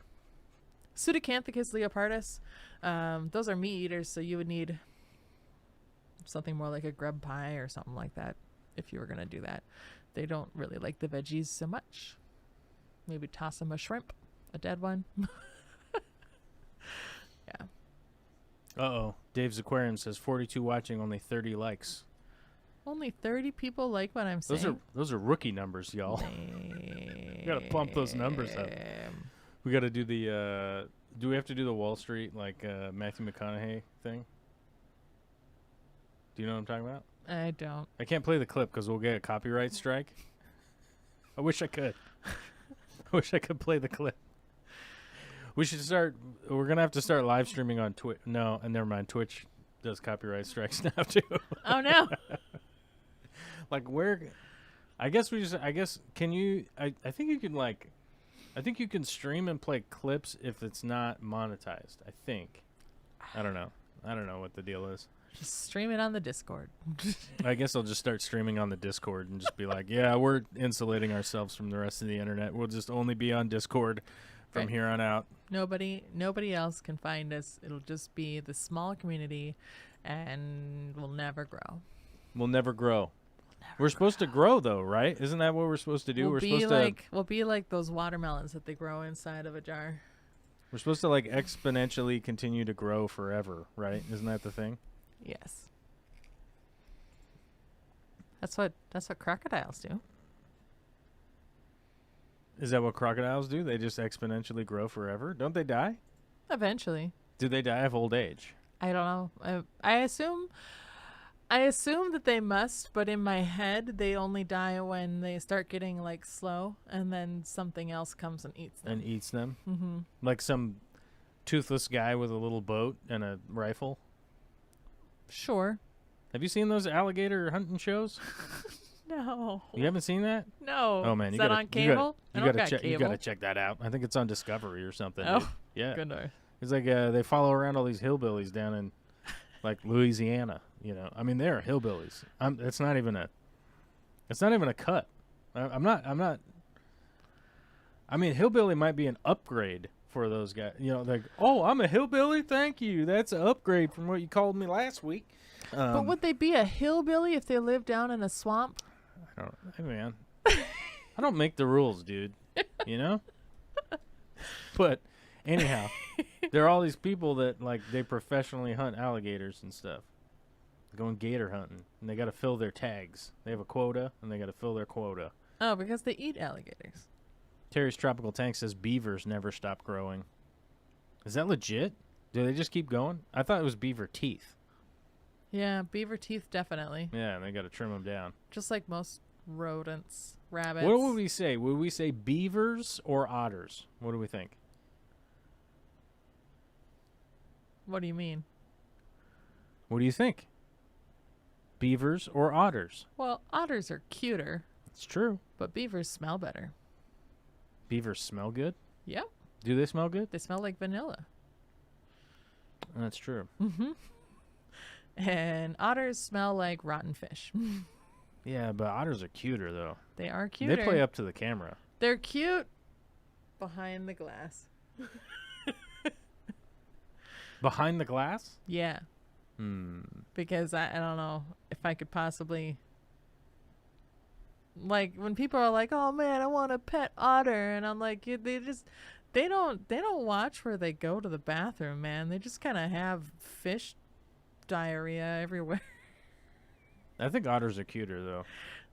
Pseudocanthicus leopardus. Those are meat eaters, so you would need something more like a grub pie or something like that. if you were going to do that. They don't really like the veggies so much. Maybe toss them a shrimp, a dead one. Yeah. Uh-oh. Dave's Aquarium says 42 watching, only 30 likes. Only 30 people like what I'm saying. Those are rookie numbers, y'all. We got to pump those numbers up. We got to do the do we have to do the Wall Street like Matthew McConaughey thing? Do you know what I'm talking about? I don't. I can't play the clip because we'll get a copyright strike. I wish I could. I wish I could play the clip. We should start. We're gonna have to start live streaming on Twitch. No, never mind. Twitch does copyright strikes now too. Oh no. Like where? I guess we just. I guess can you? I think you can like. I think you can stream and play clips if it's not monetized. I think. I don't know. I don't know what the deal is. Just stream it on the Discord. I guess I'll just start streaming on the Discord and just be like, yeah, we're insulating ourselves from the rest of the internet. We'll just only be on Discord from here on out. Nobody else can find us. It'll just be the small community, and we'll never grow. We'll never grow. We're supposed to grow, though, right? Isn't that what we're supposed to do? We'll be like those watermelons that they grow inside of a jar. We're supposed to like exponentially continue to grow forever, right? Isn't that the thing? Yes. That's what crocodiles do. Is that what crocodiles do? They just exponentially grow forever? Don't they die? Eventually. Do they die of old age? I don't know. I assume that they must, but in my head, they only die when they start getting like slow, and then something else comes and eats them. Mm-hmm. Like some toothless guy with a little boat and a rifle. Sure. Have you seen those alligator hunting shows? No. You haven't seen that? No. Oh man, is that on cable? You gotta check that out. I think it's on Discovery or something. Oh, dude. Yeah. Good. It's like they follow around all these hillbillies down in like Louisiana. You know, I mean, they're hillbillies. It's not even a cut. I'm not. I mean, hillbilly might be an upgrade for those guys. You know, like, oh, I'm a hillbilly. Thank you. That's an upgrade from what you called me last week. But would they be a hillbilly if they lived down in a swamp? Hey, man. I don't make the rules, dude. You know? But anyhow, there are all these people that, like, they professionally hunt alligators and stuff. Going gator hunting. And they got to fill their tags. They have a quota, and they got to fill their quota. Oh, because they eat alligators. Terry's Tropical Tank says beavers never stop growing. Is that legit? Do they just keep going? I thought it was beaver teeth. Yeah, beaver teeth definitely. Yeah, and they got to trim them down. Just like most rodents, rabbits. What would we say? Would we say beavers or otters? What do we think? What do you mean? What do you think? Beavers or otters? Well, otters are cuter. It's true. But beavers smell better. Beavers smell good? Yep. Do they smell good? They smell like vanilla. That's true. Mm-hmm. And otters smell like rotten fish. Yeah, but otters are cuter, though. They are cuter. They play up to the camera. They're cute behind the glass. Behind the glass? Yeah. Because I don't know if I could possibly... Like, when people are like, oh, man, I want a pet otter. And I'm like, they don't watch where they go to the bathroom, man. They just kind of have fish diarrhea everywhere. I think otters are cuter, though.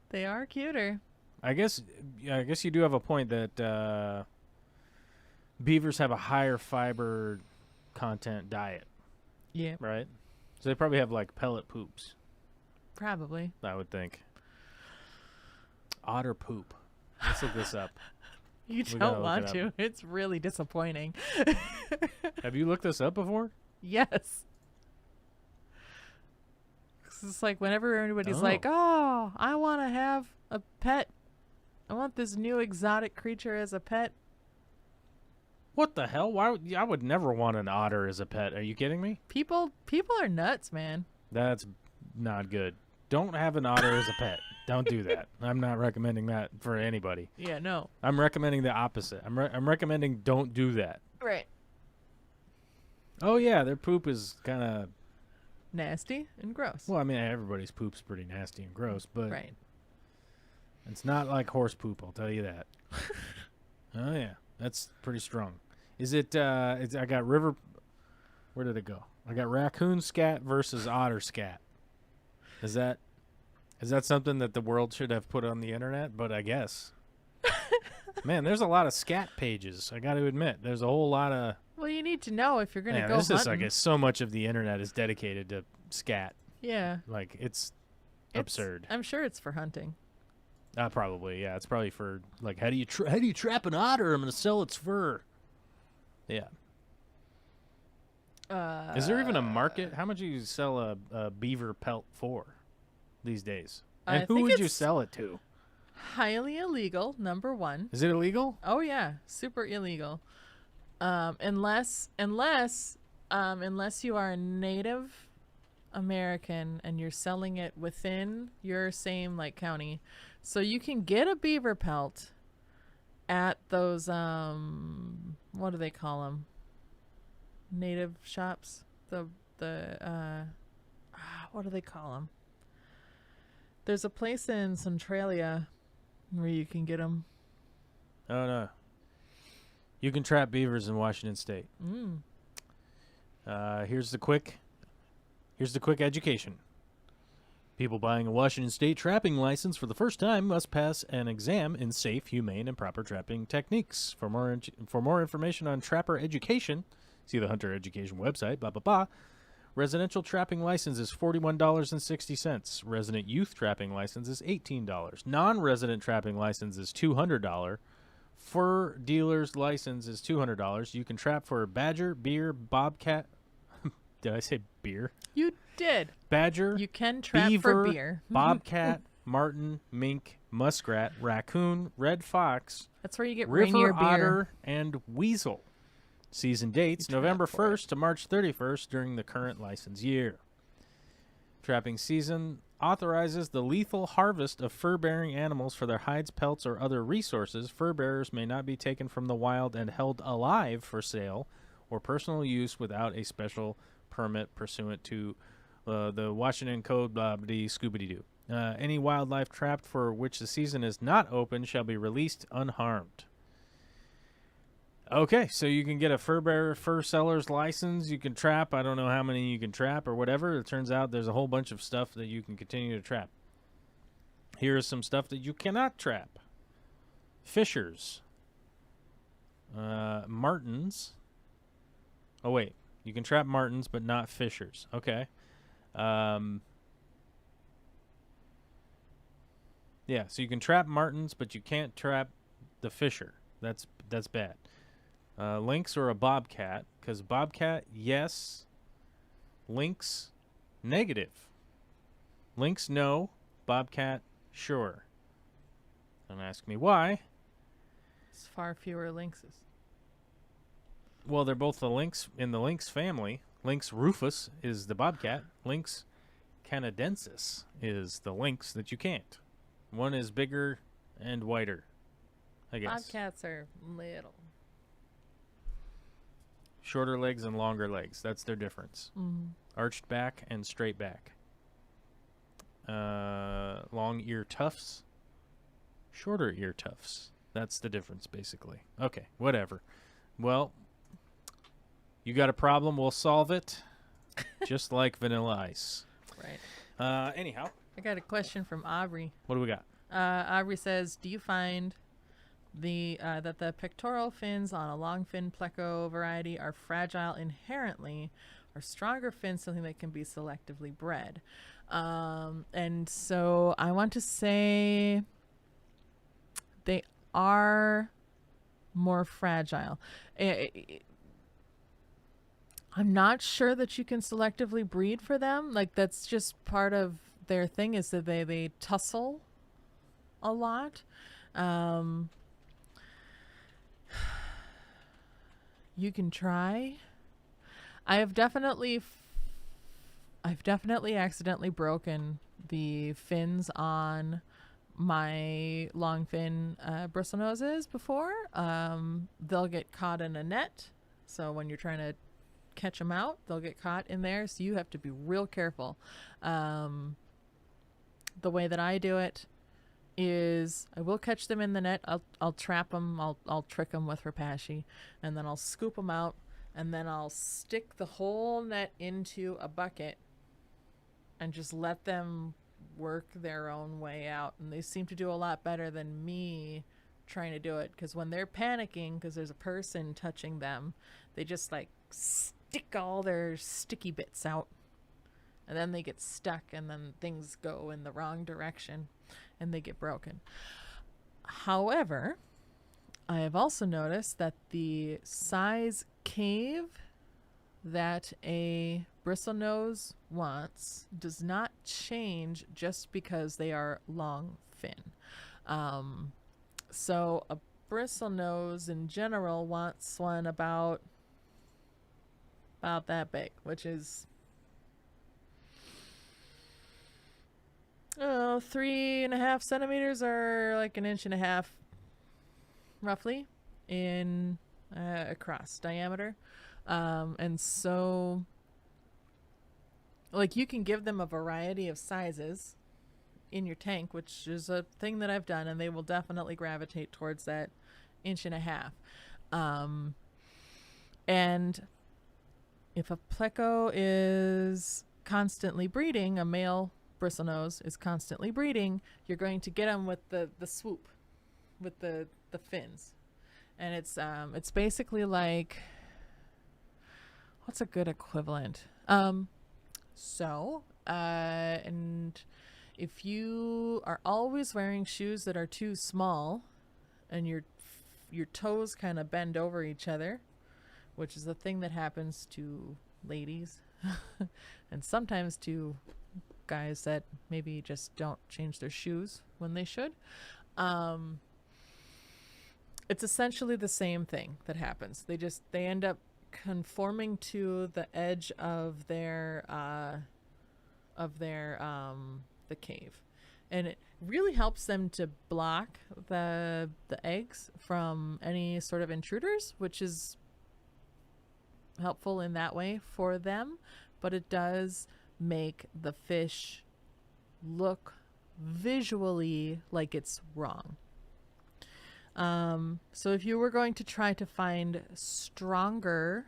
They are cuter. I guess you do have a point that beavers have a higher fiber content diet. Yeah. Right? So they probably have, like, pellet poops. Probably. I would think. Otter poop. Let's look this up. You don't want to. It's really disappointing. Have you looked this up before? Yes. It's like whenever anybody's like, oh, I want to have a pet. I want this new exotic creature as a pet. What the hell? I would never want an otter as a pet. Are you kidding me? People are nuts, man. That's not good. Don't have an otter as a pet. Don't do that. I'm not recommending that for anybody. Yeah, no. I'm recommending the opposite. I'm recommending don't do that. Right. Oh, yeah, their poop is kind of... nasty and gross. Well, I mean, everybody's poop's pretty nasty and gross, but... Right. It's not like horse poop, I'll tell you that. Oh, yeah. That's pretty strong. Is it, I got river, where did it go? I got raccoon scat versus otter scat. Is that something that the world should have put on the internet? But I guess. Man, there's a lot of scat pages. I got to admit, there's a whole lot of. Well, you need to know if you're going to go this hunting. is like so much of the internet is dedicated to scat. Yeah. Like it's absurd. I'm sure it's for hunting. Probably, yeah. It's probably for like how do you trap an otter? I'm going to sell its fur. Yeah. Is there even a market? How much do you sell a beaver pelt for these days? And who would you sell it to? Highly illegal, number one. Is it illegal? Oh yeah, super illegal. Unless you are a Native American and you're selling it within your same like county, so you can get a beaver pelt at those what do they call them? Native shops. What do they call them? There's a place in Centralia where you can get them. Oh no. You can trap beavers in Washington State. Here's the quick education. People buying a Washington State trapping license for the first time must pass an exam in safe, humane, and proper trapping techniques. For more information on trapper education, see the Hunter Education website, blah, blah, blah. Residential trapping license is $41.60. Resident youth trapping license is $18. Non-resident trapping license is $200. Fur dealer's license is $200. You can trap for badger, beer, bobcat. Did I say beer? You did. Badger. You can trap beaver, for beer. bobcat, marten, mink, muskrat, raccoon, red fox. That's where you get river Rainier beer. otter, and weasel. Season dates, November 1st to March 31st during the current license year. Trapping season authorizes the lethal harvest of fur-bearing animals for their hides, pelts, or other resources. Fur bearers may not be taken from the wild and held alive for sale or personal use without a special permit pursuant to the Washington Code, blah-blah-dee-scoobity-doo. Any wildlife trapped for which the season is not open shall be released unharmed. Okay, so you can get a fur seller's license. You can trap. I don't know how many you can trap or whatever. It turns out there's a whole bunch of stuff that you can continue to trap. Here's some stuff that you cannot trap. Fishers. Martins. Oh, wait. You can trap martins, but not fishers. Okay. Yeah, so you can trap martins, but you can't trap the fisher. That's bad. Lynx or a bobcat, because bobcat, yes. Lynx, negative. Lynx, no. Bobcat, sure. Don't ask me why. It's far fewer lynxes. Well, they're both the lynx in the lynx family. Lynx rufus is the bobcat. Lynx canadensis is the lynx that you can't. One is bigger and whiter, I guess. Bobcats are little. Shorter legs and longer legs. That's their difference. Mm-hmm. Arched back and straight back. Long ear tufts. Shorter ear tufts. That's the difference, basically. Okay, whatever. Well, you got a problem, we'll solve it. Just like Vanilla Ice. Right. Anyhow. I got a question from Aubrey. What do we got? Aubrey says, do you find that the pectoral fins on a longfin pleco variety are fragile inherently, or stronger fins something that can be selectively bred? And so I want to say they are more fragile. I'm not sure that you can selectively breed for them. Like, that's just part of their thing, is that they tussle a lot. You can try. I've definitely accidentally broken the fins on my longfin bristlenoses before. They'll get caught in a net, so when you're trying to catch them out, they'll get caught in there, so you have to be real careful. The way that I do it is I will catch them in the net. I'll trap them. I'll trick them with Rapashi, and then I'll scoop them out, and then I'll stick the whole net into a bucket and just let them work their own way out. And they seem to do a lot better than me trying to do it, because when they're panicking because there's a person touching them, they just like stick all their sticky bits out, and then they get stuck, and then things go in the wrong direction and they get broken. However, I have also noticed that the size cave that a bristlenose wants does not change just because they are long fin. So a bristlenose in general wants one about that big, which is 3.5 centimeters, or like 1.5 inches roughly in across diameter. And so like you can give them a variety of sizes in your tank, which is a thing that I've done, and they will definitely gravitate towards that 1.5 inches. And if a pleco is constantly breeding, a male bristlenose is constantly breeding, you're going to get them with the swoop, with the fins. And it's basically like, what's a good equivalent? And if you are always wearing shoes that are too small and your toes kind of bend over each other, which is a thing that happens to ladies and sometimes to guys that maybe just don't change their shoes when they should, it's essentially the same thing that happens. They end up conforming to the edge of their the cave, and it really helps them to block the eggs from any sort of intruders, which is helpful in that way for them. But it does make the fish look visually like it's wrong. So if you were going to try to find stronger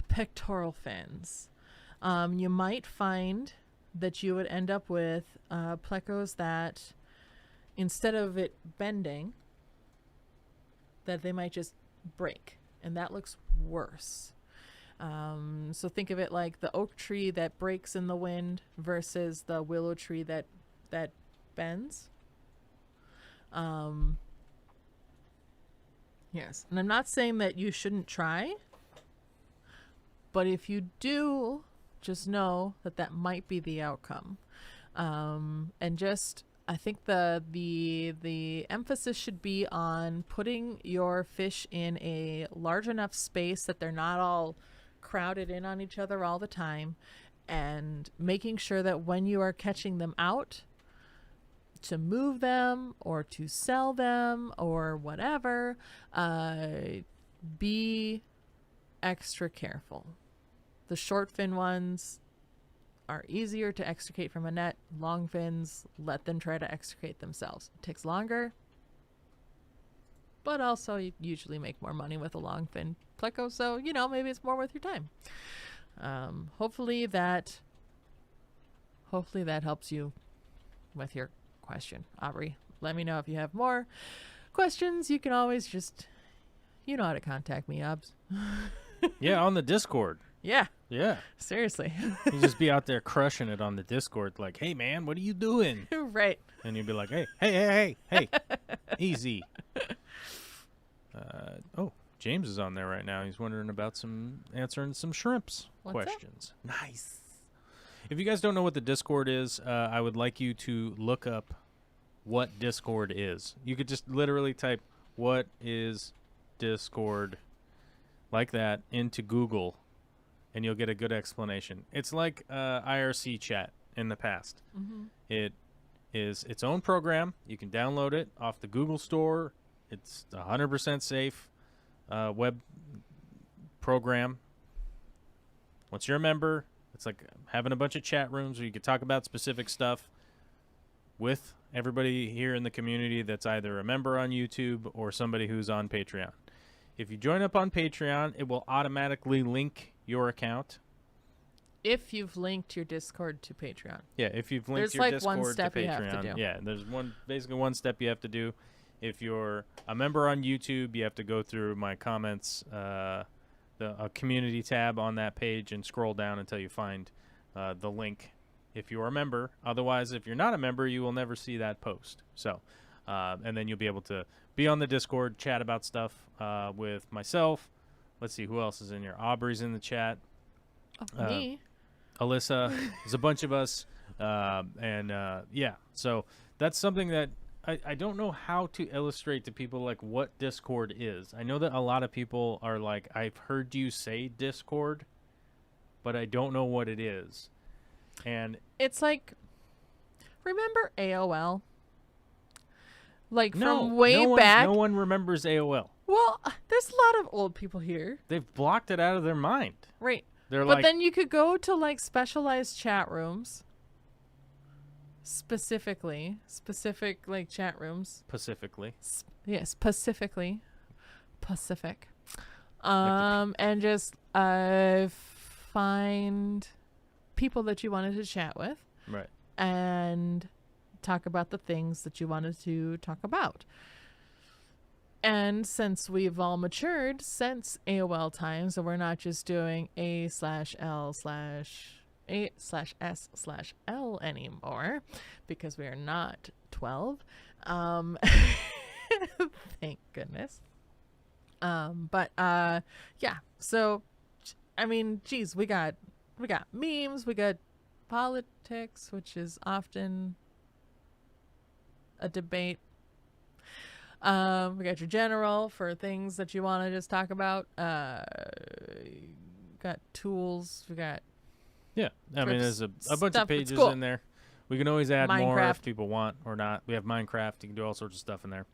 pectoral fins, you might find that you would end up with plecos that, instead of it bending, that they might just break, and that looks worse. So think of it like the oak tree that breaks in the wind versus the willow tree that bends. Yes, and I'm not saying that you shouldn't try, but if you do, just know that might be the outcome. And just, I think the emphasis should be on putting your fish in a large enough space that they're not all crowded in on each other all the time, and making sure that when you are catching them out to move them or to sell them or whatever, be extra careful. The short fin ones are easier to extricate from a net. Long fins, let them try to extricate themselves. It takes longer, but also you usually make more money with a long fin pleco, so maybe it's more worth your time. Hopefully that helps you with your question, Aubrey. Let me know if you have more questions. You can always just, how to contact me, Obs. Yeah, on the Discord. Yeah. Seriously. You just be out there crushing it on the Discord, like, hey man, what are you doing? Right. And you'd be like, hey, easy. James is on there right now. He's wondering about answering some shrimps questions. Up? Nice. If you guys don't know what the Discord is, I would like you to look up what Discord is. You could just literally type, what is Discord, like that, into Google, and you'll get a good explanation. It's like IRC chat in the past. Mm-hmm. It is its own program. You can download it off the Google Store. It's 100% safe web program. Once you're a member, It's like having a bunch of chat rooms where you could talk about specific stuff with everybody here in the community that's either a member on YouTube or somebody who's on Patreon. If you join up on Patreon, it will automatically link your account. If you've linked your Discord to Patreon. Yeah, if you've linked There's your like Discord one step to Patreon. you have to do. Yeah, there's basically one step you have to do. If you're a member on YouTube, you have to go through my comments, a community tab on that page, and scroll down until you find the link if you're a member. Otherwise, if you're not a member, you will never see that post. So, and then you'll be able to be on the Discord, chat about stuff with myself. Let's see, who else is in here? Aubrey's in the chat. Me. Alyssa. There's a bunch of us. Yeah, so that's something that I don't know how to illustrate to people like what Discord is. I know that a lot of people are like, I've heard you say Discord, but I don't know what it is. And it's like, remember AOL? Like no, from way back. No one remembers AOL. Well, there's a lot of old people here. They've blocked it out of their mind. Right. They're but like, then you could go to like specialized chat rooms. Specific like chat rooms. Pacifically. Yes, Pacific. And just find people that you wanted to chat with. Right. And talk about the things that you wanted to talk about. And since we've all matured since AOL times, so we're not just doing A/L/A/S/L anymore, because we are not 12. Thank goodness. Yeah. So, I mean, geez, we got memes, we got politics, which is often a debate. We got your general for things that you want to just talk about. Got tools. We got I mean, there's a bunch of pages in there. We can always add more if people want or not. We have Minecraft. You can do all sorts of stuff in there.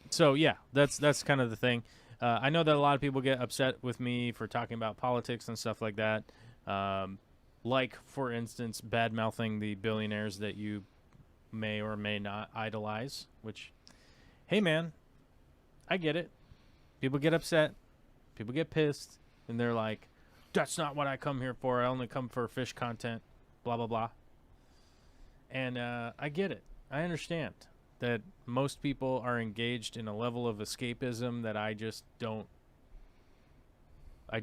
So yeah, that's kind of the thing. I know that a lot of people get upset with me for talking about politics and stuff like that. Like, for instance, bad-mouthing the billionaires that you may or may not idolize, which, hey man, I get it. People get upset. People get pissed. And they're like, that's not what I come here for. I only come for fish content, blah, blah, blah. And I get it. I understand that most people are engaged in a level of escapism that I just don't. I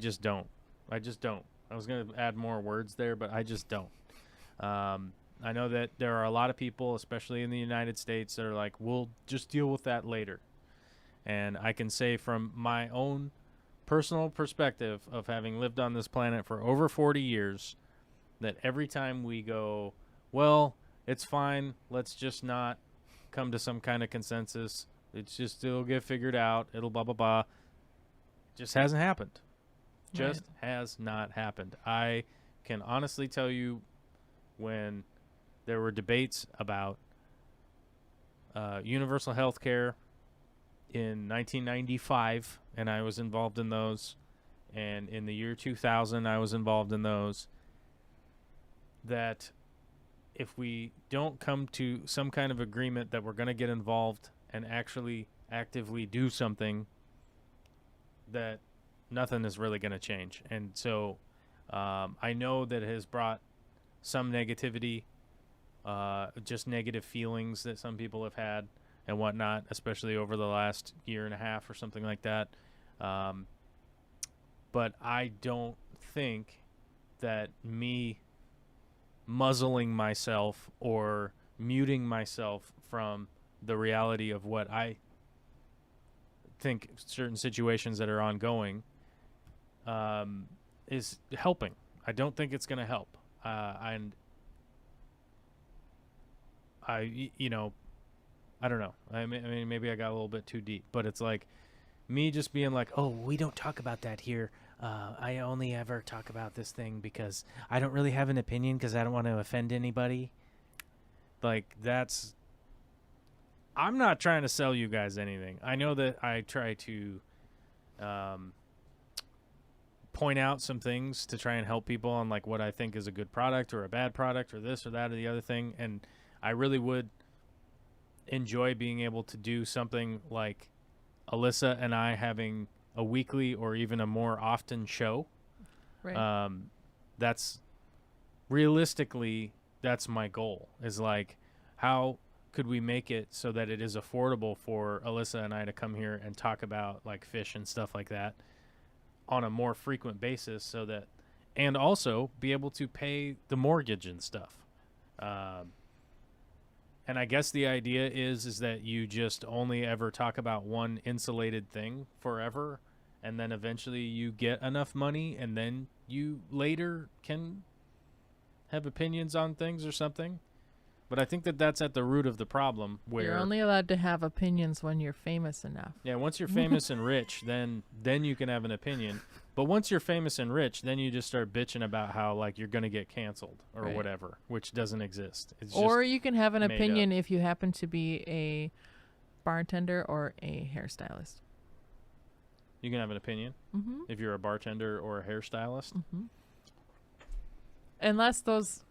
was going to add more words there, but I just don't. I know that there are a lot of people, especially in the United States, that are like, we'll just deal with that later. And I can say from my own personal perspective of having lived on this planet for over 40 years, that every time we go, well, it's fine, let's just not come to some kind of consensus, it'll get figured out, it'll blah, blah, blah, it just hasn't happened. Just has not happened. I can honestly tell you, when there were debates about universal health care in 1995, and I was involved in those, and in the year 2000 I was involved in those, that if we don't come to some kind of agreement that we're going to get involved and actually actively do something, that nothing is really going to change. And so I know that it has brought some negativity, just negative feelings that some people have had and whatnot, especially over the last year and a half or something like that. But I don't think that me muzzling myself or muting myself from the reality of what I think certain situations that are ongoing is helping. I don't think it's going to help. And I don't know. I mean, maybe I got a little bit too deep, but it's like me just being like, oh, we don't talk about that here. I only ever talk about this thing because I don't really have an opinion because I don't want to offend anybody. Like, I'm not trying to sell you guys anything. I know that I try to point out some things to try and help people on like what I think is a good product or a bad product or this or that or the other thing. And I really would enjoy being able to do something like Alyssa and I having a weekly or even a more often show. Right. That's realistically, that's my goal, is like, how could we make it so that it is affordable for Alyssa and I to come here and talk about like fish and stuff like that on a more frequent basis, so that, and also be able to pay the mortgage and stuff. And I guess the idea is that you just only ever talk about one insulated thing forever, and then eventually you get enough money, and then you later can have opinions on things or something. But I think that that's at the root of the problem, where You're only allowed to have opinions when you're famous enough. yeah, once you're famous and rich, then you can have an opinion. But once you're famous and rich, then you just start bitching about how like you're going to get canceled or Right. whatever, which doesn't exist. It's Or just you can have an made opinion if you happen to be a bartender or a hairstylist. you can have an opinion Mm-hmm. if you're a bartender or a hairstylist. Mm-hmm. Unless those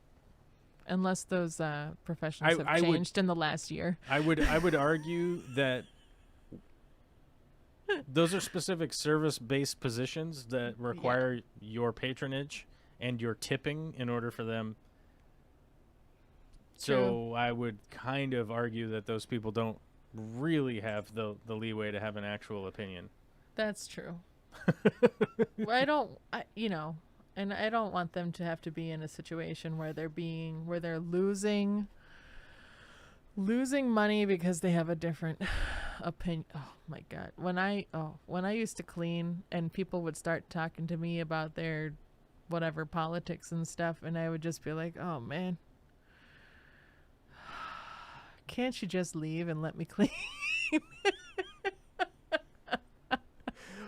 professions have I would- changed in the last year. I would argue that those are specific service-based positions that require your patronage and your tipping in order for them. So I would kind of argue that those people don't really have the leeway to have an actual opinion. That's true. I don't want them to have to be in a situation where they're losing money because they have a different opinion. Oh my God. When I used to clean and people would start talking to me about their whatever politics and stuff, and I would just be like, oh man, can't you just leave and let me clean?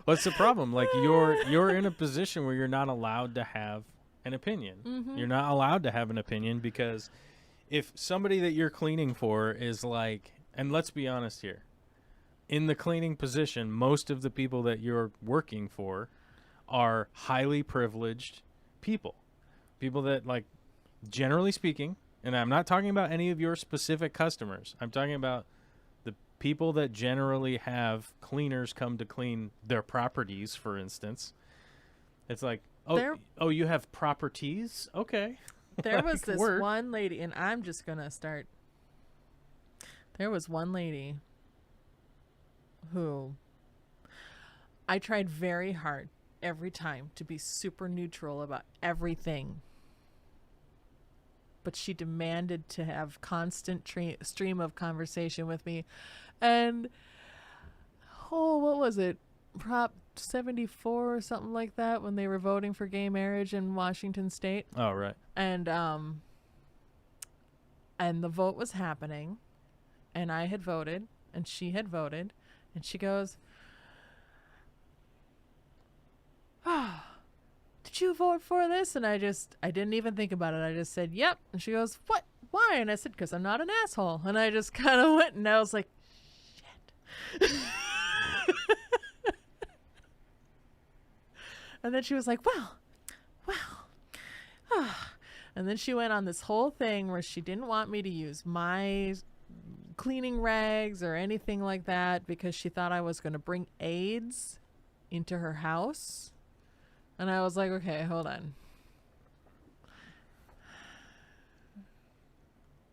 What's the problem? Like you're in a position where you're not allowed to have an opinion. Mm-hmm. You're not allowed to have an opinion because if somebody that you're cleaning for is like, and let's be honest here, in the cleaning position, most of the people that you're working for are highly privileged people that, like, generally speaking, and I'm not talking about any of your specific customers, I'm talking about the people that generally have cleaners come to clean their properties, for instance. It's like, you have properties? Okay. There was Like, this word. one lady, and I'm just going to start. There was one lady who I tried very hard every time to be super neutral about everything. But she demanded to have constant stream of conversation with me. And, what was it? Prop 74 or something like that, when they were voting for gay marriage in Washington State. Oh, right. And the vote was happening, and I had voted, and she had voted, and she goes, did you vote for this? And I didn't even think about it. I just said, yep. And she goes, what? Why? And I said, because I'm not an asshole. And I just kind of went, and I was like, shit. And then she was like, well. And then she went on this whole thing where she didn't want me to use my cleaning rags or anything like that because she thought I was going to bring AIDS into her house. And I was like, okay, hold on.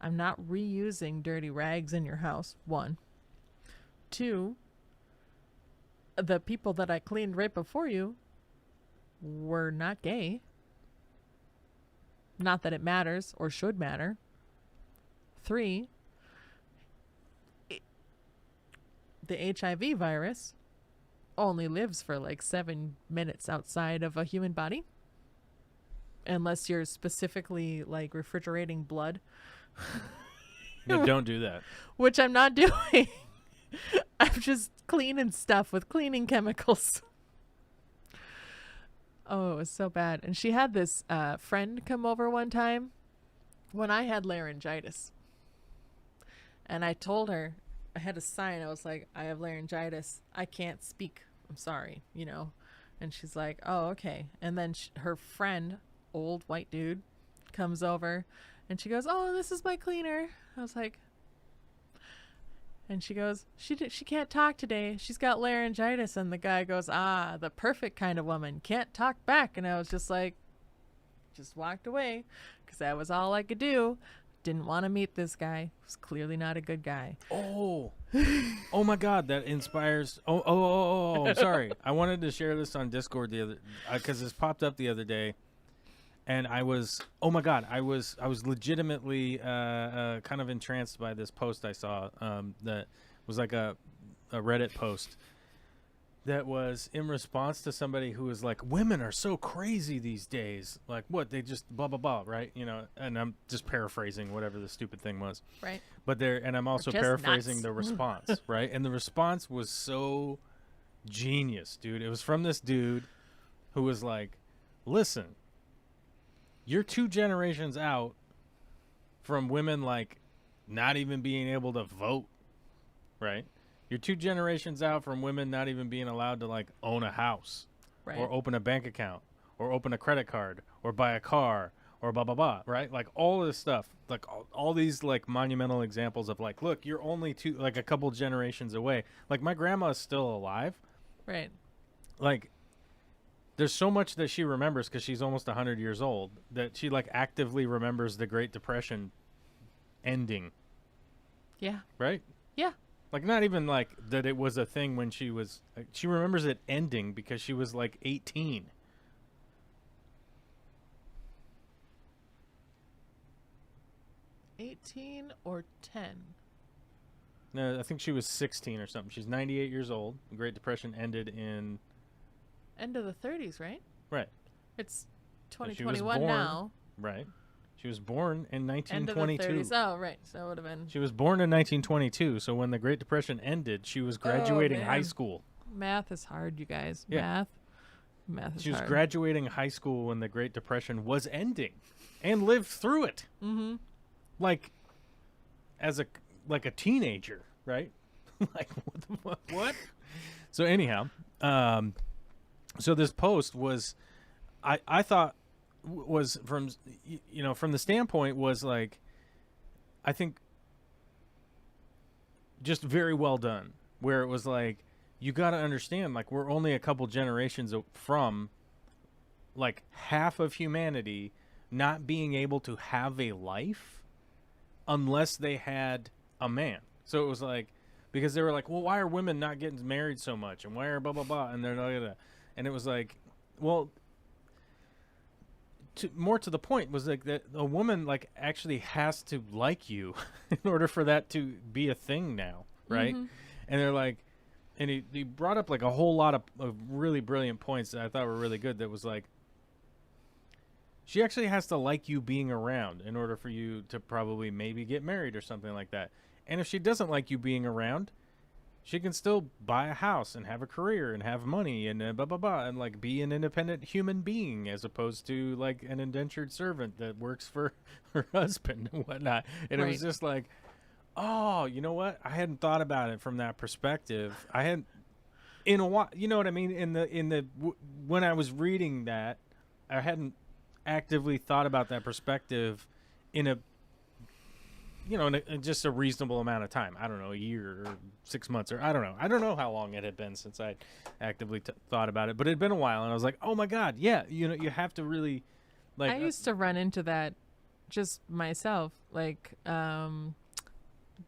I'm not reusing dirty rags in your house, 1. 2, the people that I cleaned right before you were not gay. Not that it matters or should matter. 3, the HIV virus only lives for like 7 minutes outside of a human body. Unless you're specifically like refrigerating blood. Yeah, don't do that. Which I'm not doing. I'm just cleaning stuff with cleaning chemicals. Oh, it was so bad. And she had this friend come over one time when I had laryngitis. And I told her, I had a sign. I was like, I have laryngitis. I can't speak. I'm sorry, And she's like, oh, okay. And then her friend, old white dude, comes over and she goes, oh, this is my cleaner. I was like, and she goes, she can't talk today. She's got laryngitis. And the guy goes, ah, the perfect kind of woman. Can't talk back. And I was just like, just walked away because that was all I could do. Didn't want to meet this guy. Was clearly not a good guy. Oh, oh my God, that inspires. Oh, sorry. I wanted to share this on Discord the other, because this popped up the other day. And I was, oh my God, I was legitimately kind of entranced by this post I saw that was like a Reddit post that was in response to somebody who was like, women are so crazy these days. Like, what? They just blah, blah, blah, right? You know, and I'm just paraphrasing whatever the stupid thing was. Right. But and I'm also paraphrasing the response, right? And the response was so genius, dude. It was from this dude who was like, listen, you're 2 generations out from women like not even being able to vote, right? You're 2 generations out from women not even being allowed to like own a house, Right. or open a bank account, or open a credit card, or buy a car, or blah blah blah, right? Like all of this stuff, like all these like monumental examples of like, look, you're only a couple generations away. Like my grandma is still alive, Right. like. There's so much that she remembers because she's almost 100 years old that she like actively remembers the Great Depression ending. Yeah. Right? Yeah. Like not even like that it was a thing when she was, she remembers it ending because she was like 18. $18 or $10? No, I think she was 16 or something. She's 98 years old. The Great Depression ended in... End of the 30s, right? Right. It's So she was 2021 born- now. Right. She was born in End of the 1922. 30s. Oh, right. So it would have been. She was born in 1922, so when the Great Depression ended, she was graduating high man. school. Math is hard, you guys. Yeah. Math is She was hard. graduating high school when the Great Depression was ending, and lived through it. Mm-hmm. Like, as a teenager, right? Like what the fuck? What? So anyhow, so this post was, I thought was from from the standpoint was like, I think just very well done, where it was like, you got to understand, like, we're only a couple generations from like half of humanity not being able to have a life unless they had a man. So it was like, because they were like, well, why are women not getting married so much, and why are blah blah blah, and they're like, and it was like, well, more to the point was like that a woman like actually has to like you in order for that to be a thing now, right? Mm-hmm. And they're like, and he brought up like a whole lot of really brilliant points that I thought were really good. That was like, she actually has to like you being around in order for you to probably maybe get married or something like that. And if she doesn't like you being around, she can still buy a house and have a career and have money and blah, blah, blah, and like be an independent human being as opposed to like an indentured servant that works for her husband and whatnot. And Right. it was just like, oh, you know what? I hadn't thought about it from that perspective. I hadn't in a while, you know what I mean? When I was reading that, I hadn't actively thought about that perspective in just a reasonable amount of time. I don't know, a year or 6 months, or I don't know how long it had been since I actively thought about it, but it had been a while, and I was like, oh my God, yeah, you have to really, like, I used to run into that just myself, like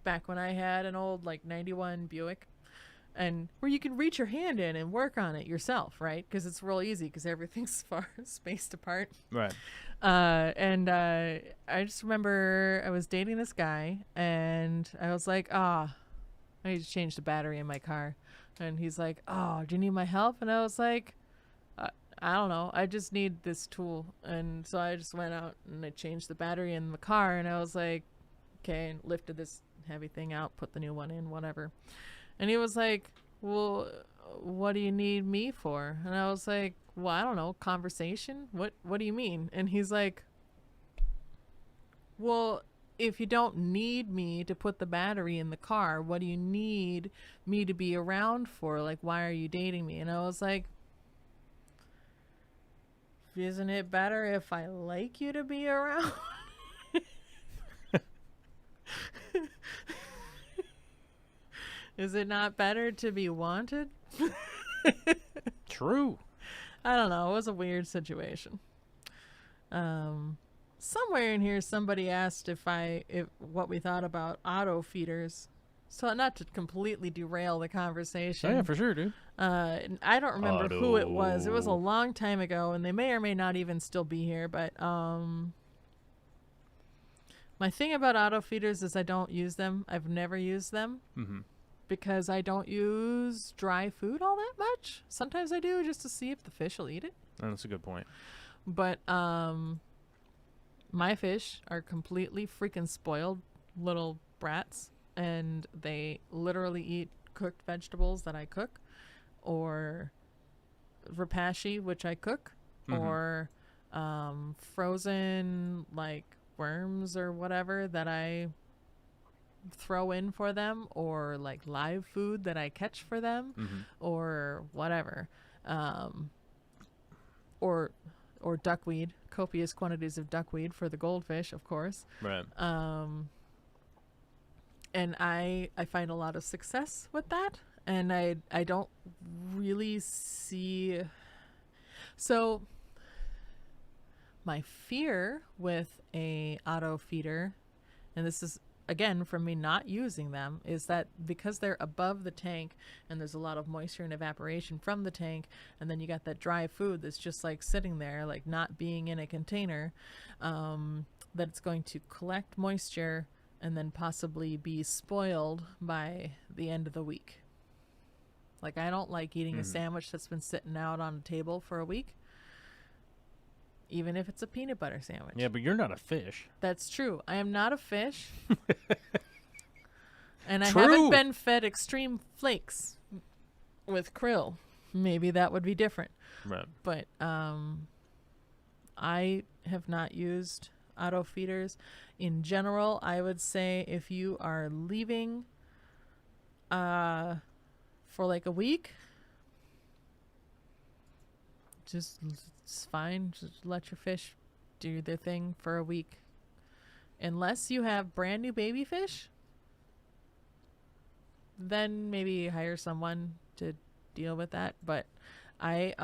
back when I had an old like 91 Buick, and where you can reach your hand in and work on it yourself, right? Because it's real easy because everything's far spaced apart. right. I just remember I was dating this guy, and I was like, I need to change the battery in my car. And he's like, oh, do you need my help? And I was like, I don't know. I just need this tool. And so I just went out and I changed the battery in the car, and I was like, okay, and lifted this heavy thing out, put the new one in, whatever. And he was like, well, what do you need me for? And I was like, well, I don't know, conversation? What do you mean? And he's like, well, if you don't need me to put the battery in the car, what do you need me to be around for? Like, why are you dating me? And I was like, isn't it better if I like you to be around? Is it not better to be wanted? True. I don't know. It was a weird situation. Somewhere in here, somebody asked if what we thought about auto feeders. So not to completely derail the conversation. Oh, yeah, for sure, dude. I don't remember who it was. It was a long time ago, and they may or may not even still be here. But my thing about auto feeders is I don't use them. I've never used them. Mm-hmm. Because I don't use dry food all that much. Sometimes I do just to see if the fish will eat it. Oh, that's a good point. But my fish are completely freaking spoiled little brats, and they literally eat cooked vegetables that I cook, or rapashi, which I cook, or frozen like worms or whatever that I throw in for them, or like live food that I catch for them, or whatever, or duckweed, copious quantities of duckweed for the goldfish, of course. Right. And I find a lot of success with that, and I don't really see. So my fear with a auto feeder, and this is again from me not using them, is that because they're above the tank and there's a lot of moisture and evaporation from the tank, and then you got that dry food that's just like sitting there, like not being in a container, that it's going to collect moisture and then possibly be spoiled by the end of the week. Like, I don't like eating a sandwich that's been sitting out on a table for a week, even if it's a peanut butter sandwich. Yeah, but you're not a fish. That's true. I am not a fish. And I True. haven't been fed extreme flakes with krill. Maybe that would be different. Right. But I have not used auto feeders. In general, I would say if you are leaving for like a week, it's fine. Just let your fish do their thing for a week. Unless you have brand new baby fish, then maybe hire someone to deal with that. But I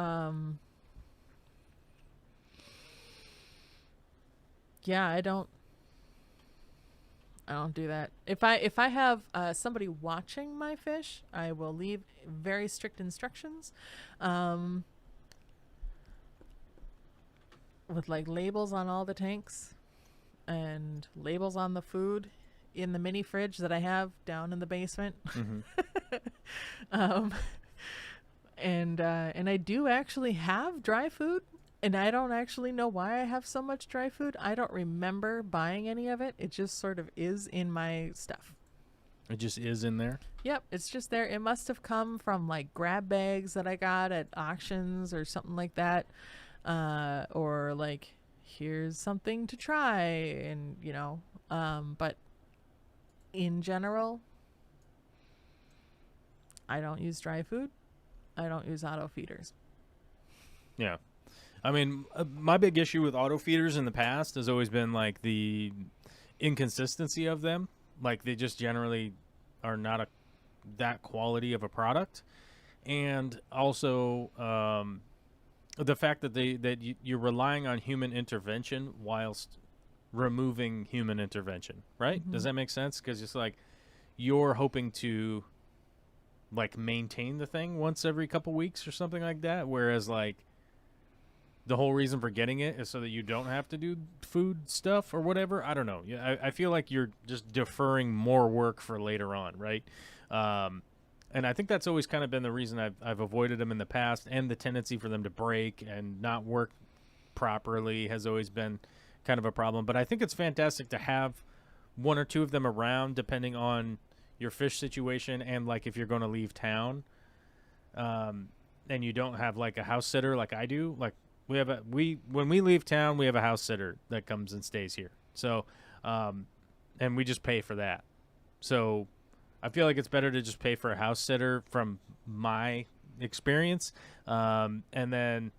don't do that. If I have somebody watching my fish, I will leave very strict instructions, with like labels on all the tanks and labels on the food in the mini fridge that I have down in the basement. And I do actually have dry food, and I don't actually know why I have so much dry food. I don't remember buying any of it. It just sort of is in my stuff. It just is in there? Yep, it's just there. It must have come from like grab bags that I got at auctions or something like that. Or like, here's something to try, and but in general, I don't use dry food. I don't use auto feeders. Yeah. I mean, my big issue with auto feeders in the past has always been like the inconsistency of them. Like, they just generally are not that quality of a product. And also, the fact that you're relying on human intervention whilst removing human intervention, right? Does that make sense? Because it's like you're hoping to like maintain the thing once every couple weeks or something like that, whereas like the whole reason for getting it is so that you don't have to do food stuff or whatever. I don't know. I feel like you're just deferring more work for later on, right? And I think that's always kind of been the reason I've avoided them in the past, and the tendency for them to break and not work properly has always been kind of a problem. But I think it's fantastic to have one or two of them around depending on your fish situation, and like if you're going to leave town, and you don't have like a house sitter like I do. Like when we leave town, we have a house sitter that comes and stays here. So and we just pay for that. So I feel like it's better to just pay for a house sitter from my experience. And then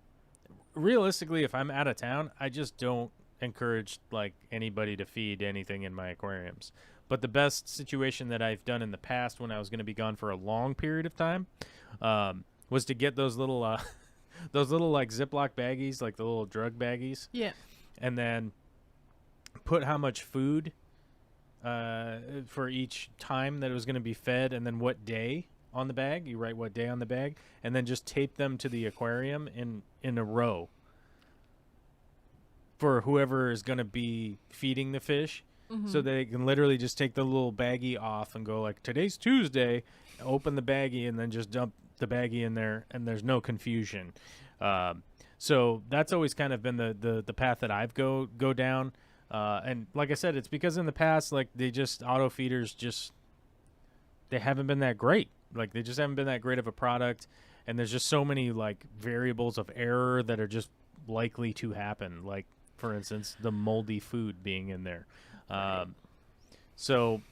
realistically, if I'm out of town, I just don't encourage like anybody to feed anything in my aquariums. But the best situation that I've done in the past when I was going to be gone for a long period of time was to get those little those little like Ziploc baggies, like the little drug baggies. Yeah. And then put how much food for each time that it was going to be fed, and then what day on the bag. You write what day on the bag, and then just tape them to the aquarium in a row for whoever is going to be feeding the fish. So they can literally just take the little baggie off and go like, today's Tuesday, open the baggie, and then just dump the baggie in there, and there's no confusion. So that's always kind of been the path that I've go down. And like I said, it's because in the past, like they just auto feeders they haven't been that great. Like they just haven't been that great of a product. And there's just so many like variables of error that are just likely to happen. Like for instance, the moldy food being in there. So,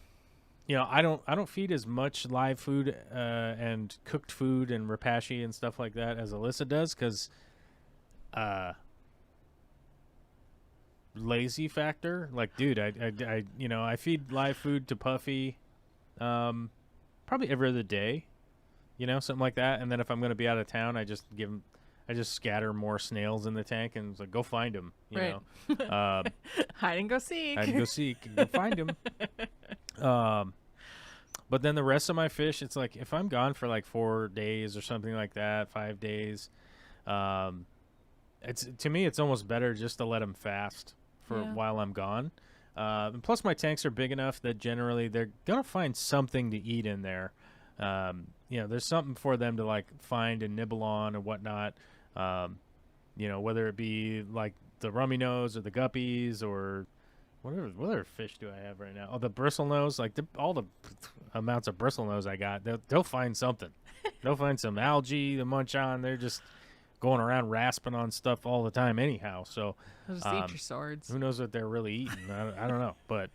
I don't feed as much live food and cooked food and rapashi and stuff like that as Alyssa does, because lazy factor. Like, dude, I feed live food to Puffy probably every other day, something like that. And then if I'm going to be out of town, I just scatter more snails in the tank and it's like, go find them, you know. Hide and go seek. Hide and go seek. Go find them. But then the rest of my fish, it's like if I'm gone for like 4 days or something like that, 5 days, to me it's almost better just to let them fast for while I'm gone. And plus my tanks are big enough that generally they're gonna find something to eat in there. There's something for them to like find and nibble on or whatnot. Whether it be like the rummy nose or the guppies or what other fish do I have right now? Oh, the bristlenose, like all the amounts of bristlenose I got, they'll find something. They'll find some algae to munch on. They're just going around rasping on stuff all the time anyhow. So they'll just eat your swords. Who knows what they're really eating? I don't know, but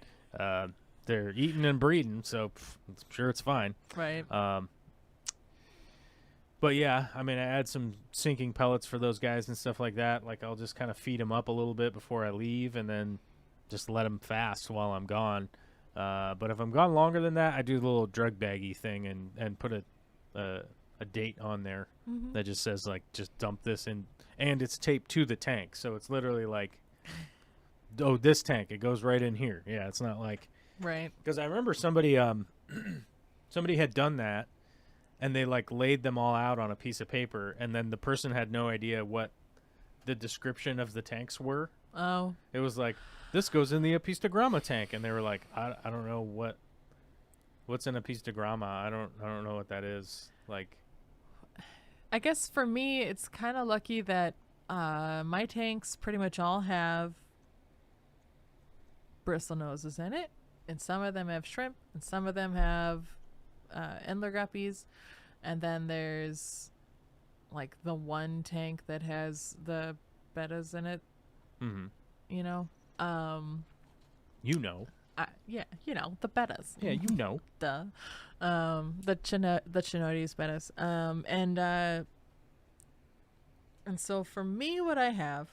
they're eating and breeding, so I'm sure it's fine. Right. But yeah, I mean, I add some sinking pellets for those guys and stuff like that. Like I'll just kind of feed them up a little bit before I leave, and then just let them fast while I'm gone. But if I'm gone longer than that, I do the little drug baggie thing and put a date on there that just says like, just dump this in, and it's taped to the tank, so it's literally like, oh, this tank, it goes right in here. Yeah, it's not like right, because I remember somebody had done that. And they like laid them all out on a piece of paper, and then the person had no idea what the description of the tanks were. Oh. It was like, this goes in the apistogramma tank, and they were like, I don't know what's an apistogramma. I don't know what that is. Like, I guess for me, it's kind of lucky that my tanks pretty much all have bristlenoses in it, and some of them have shrimp, and some of them have Endler guppies, and then there's like the one tank that has the bettas in it. Yeah, the bettas. Yeah, the Chinodes bettas. And so for me, what I have,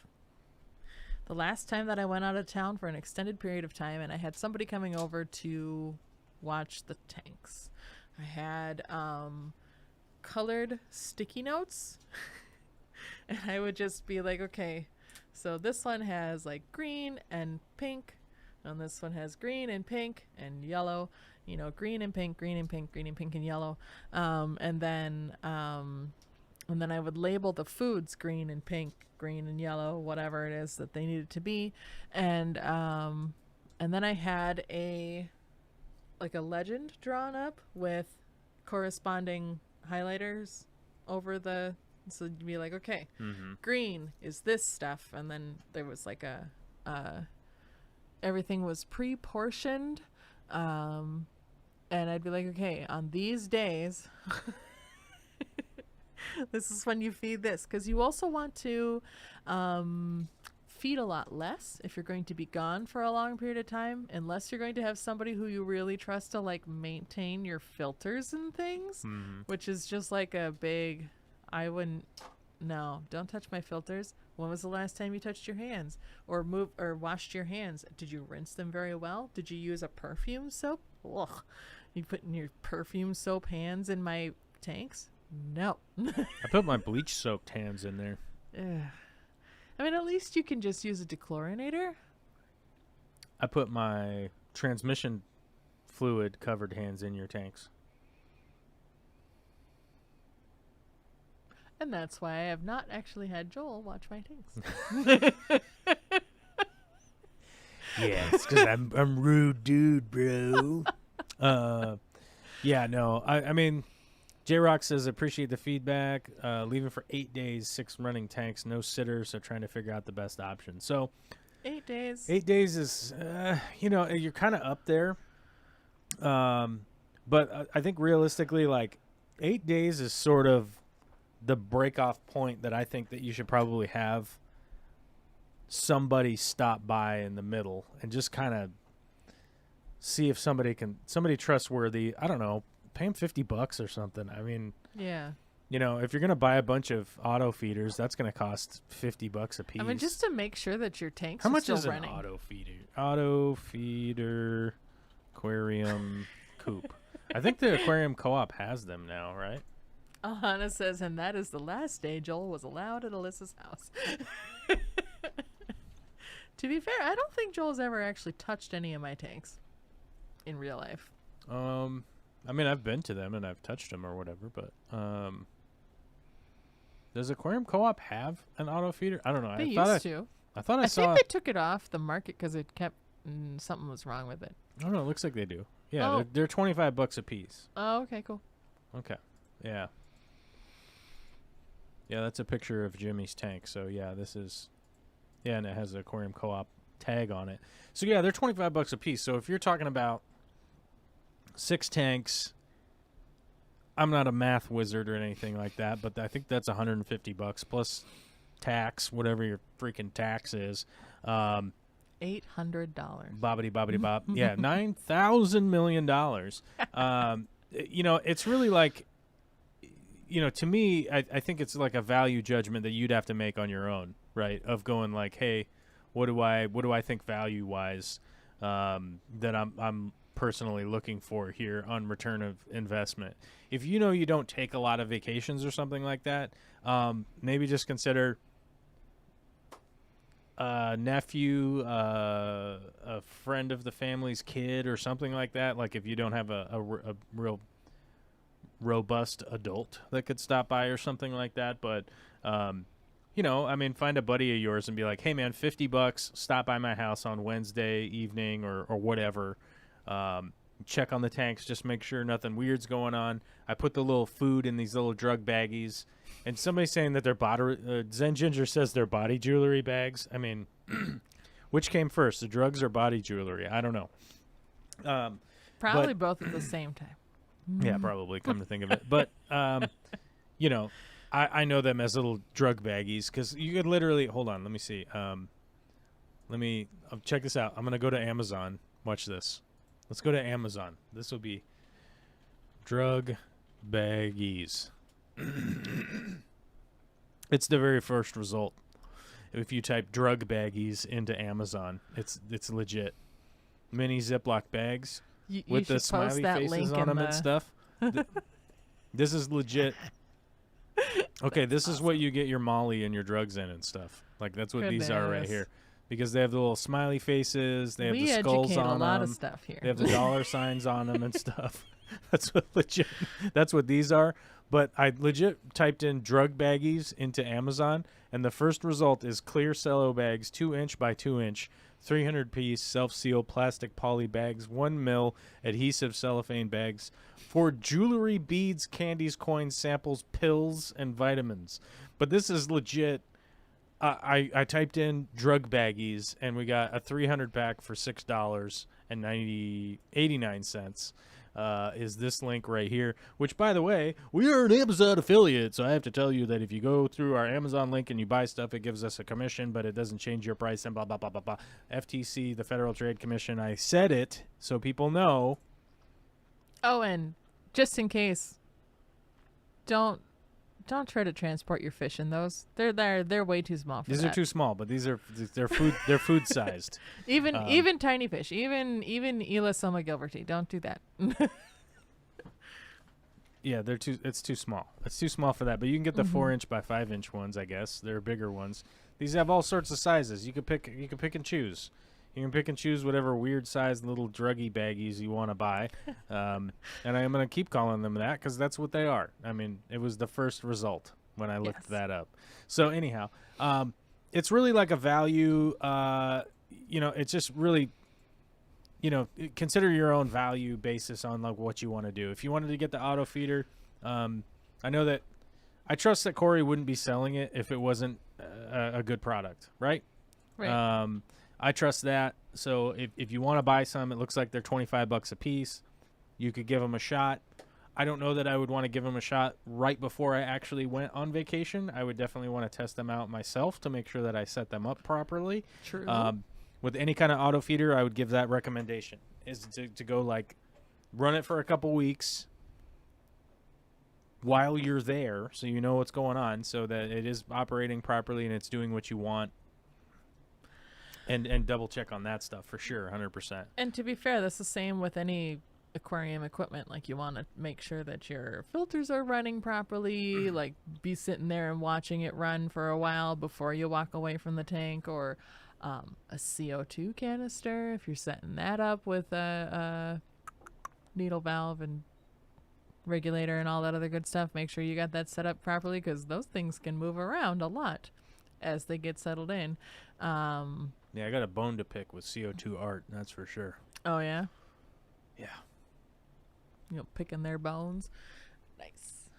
the last time that I went out of town for an extended period of time, and I had somebody coming over to watch the tanks, I had colored sticky notes. And I would just be like, okay, so this one has like green and pink, and this one has green and pink and yellow, green and pink, green and pink, green and pink and yellow. And then I would label the foods green and pink, green and yellow, whatever it is that they needed to be. And then I had a legend drawn up with corresponding highlighters over the, so you'd be like, okay, green is this stuff, and then there was like everything was pre-portioned, and I'd be like, okay, on these days this is when you feed this, because you also want to feed a lot less if you're going to be gone for a long period of time, unless you're going to have somebody who you really trust to like maintain your filters and things, which is just like a big, I wouldn't No, don't touch my filters. When was the last time you touched your hands or washed your hands? Did you rinse them very well? Did you use a perfume soap? Ugh. You putting your perfume soap hands in my tanks? No. I put my bleach soaked hands in there. Ugh. I mean, at least you can just use a dechlorinator. I put my transmission fluid covered hands in your tanks. And that's why I have not actually had Joel watch my tanks. Yeah, it's because I'm rude dude, bro. Yeah, no. I mean, J-Rock says, appreciate the feedback. Leaving for 8 days, 6 running tanks, no sitter, so trying to figure out the best option. So 8 days. 8 days is, you're kind of up there. But I think realistically, like, 8 days is sort of the break-off point that I think that you should probably have somebody stop by in the middle and just kind of see if somebody trustworthy, I don't know, pay them $50 or something. I mean, yeah. If you're going to buy a bunch of auto feeders, that's going to cost $50 a piece. I mean, just to make sure that your tanks How are much still is running. an auto feeder? Auto feeder aquarium coop. I think the aquarium co-op has them now, right? Ahana says, and that is the last day Joel was allowed at Alyssa's house. To be fair, I don't think Joel's ever actually touched any of my tanks in real life. I mean, I've been to them and I've touched them or whatever, but does Aquarium Co-op have an auto feeder? I don't know. They used to. I thought I saw. think they took it off the market because it kept something was wrong with it. I don't know. It looks like they do. Yeah, Oh. they're $25 a piece. Oh, okay, cool. Okay. Yeah. Yeah, that's a picture of Jimmy's tank. So yeah, this is. Yeah, and it has the Aquarium Co-op tag on it. So yeah, they're $25 a piece. So if you're talking about 6 tanks, I'm not a math wizard or anything like that, but I think that's $150 plus tax, whatever your freaking tax is. $800. Bobbity bop. Yeah, $9,000 million. It's really like, to me, I think it's like a value judgment that you'd have to make on your own, right? Of going like, hey, what do I think value wise that I'm personally looking for here on return of investment. If you don't take a lot of vacations or something like that, maybe just consider a nephew, a friend of the family's kid or something like that. Like if you don't have a real robust adult that could stop by or something like that. But, find a buddy of yours and be like, hey man, $50, stop by my house on Wednesday evening or whatever. Check on the tanks, just make sure nothing weird's going on. I put the little food in these little drug baggies, and somebody's saying that they're Zen Ginger says they're body jewelry bags. I mean, which came first, the drugs or body jewelry? I don't know. Probably both at the same time. Yeah, probably, come to think of it. But, I know them as little drug baggies because you could literally, hold on, let me see. Check this out. I'm going to go to Amazon. Watch this. Let's go to Amazon. This will be drug baggies. It's the very first result. If you type drug baggies into Amazon, it's legit. Mini Ziploc bags with the smiley faces on them and stuff. This is legit. Okay, this is what you get your Molly and your drugs in and stuff. Like that's what these are right here. Because they have the little smiley faces, they have the skulls on them. We educate a lot of stuff here. They have the dollar signs on them and stuff. That's what these are. But I legit typed in drug baggies into Amazon, and the first result is clear cello bags, 2-inch by 2-inch, 300-piece self-seal plastic poly bags, 1 mil adhesive cellophane bags for jewelry, beads, candies, coins, samples, pills, and vitamins. But this is legit. I typed in drug baggies, and we got a 300 pack for $6.89. Is this link right here, which, by the way, we are an Amazon affiliate, so I have to tell you that if you go through our Amazon link and you buy stuff, it gives us a commission, but it doesn't change your price and blah, blah, blah, blah, blah. FTC, the Federal Trade Commission, I said it so people know. Oh, and just in case, don't don't try to transport your fish in those. They're way too small for These that. are too small, but they're food sized. Even tiny fish, even Elasoma gilberti, don't do that. Yeah, it's too small. It's too small for that. But you can get the 4-inch by 5-inch ones, I guess. They're bigger ones. These have all sorts of sizes. You can pick and choose. You can pick and choose whatever weird sized little druggy baggies you want to buy. And I am going to keep calling them that because that's what they are. I mean, it was the first result when I looked that up. So anyhow, it's really like a value. It's just really, consider your own value basis on like what you want to do. If you wanted to get the auto feeder, I know that I trust that Corey wouldn't be selling it if it wasn't a good product, right? Right. I trust that. So if you want to buy some, it looks like they're $25 a piece. You could give them a shot. I don't know that I would want to give them a shot right before I actually went on vacation. I would definitely want to test them out myself to make sure that I set them up properly. True. With any kind of auto feeder, I would give that recommendation is to go like run it for a couple weeks while you're there so you know what's going on so that it is operating properly and it's doing what you want. And double check on that stuff for sure, 100%. And to be fair, that's the same with any aquarium equipment. Like, you want to make sure that your filters are running properly, like be sitting there and watching it run for a while before you walk away from the tank, or a CO2 canister if you're setting that up with a needle valve and regulator and all that other good stuff. Make sure you got that set up properly because those things can move around a lot as they get settled in. Yeah, I got a bone to pick with CO2 art, that's for sure. Oh, yeah? Yeah. Picking their bones. Nice.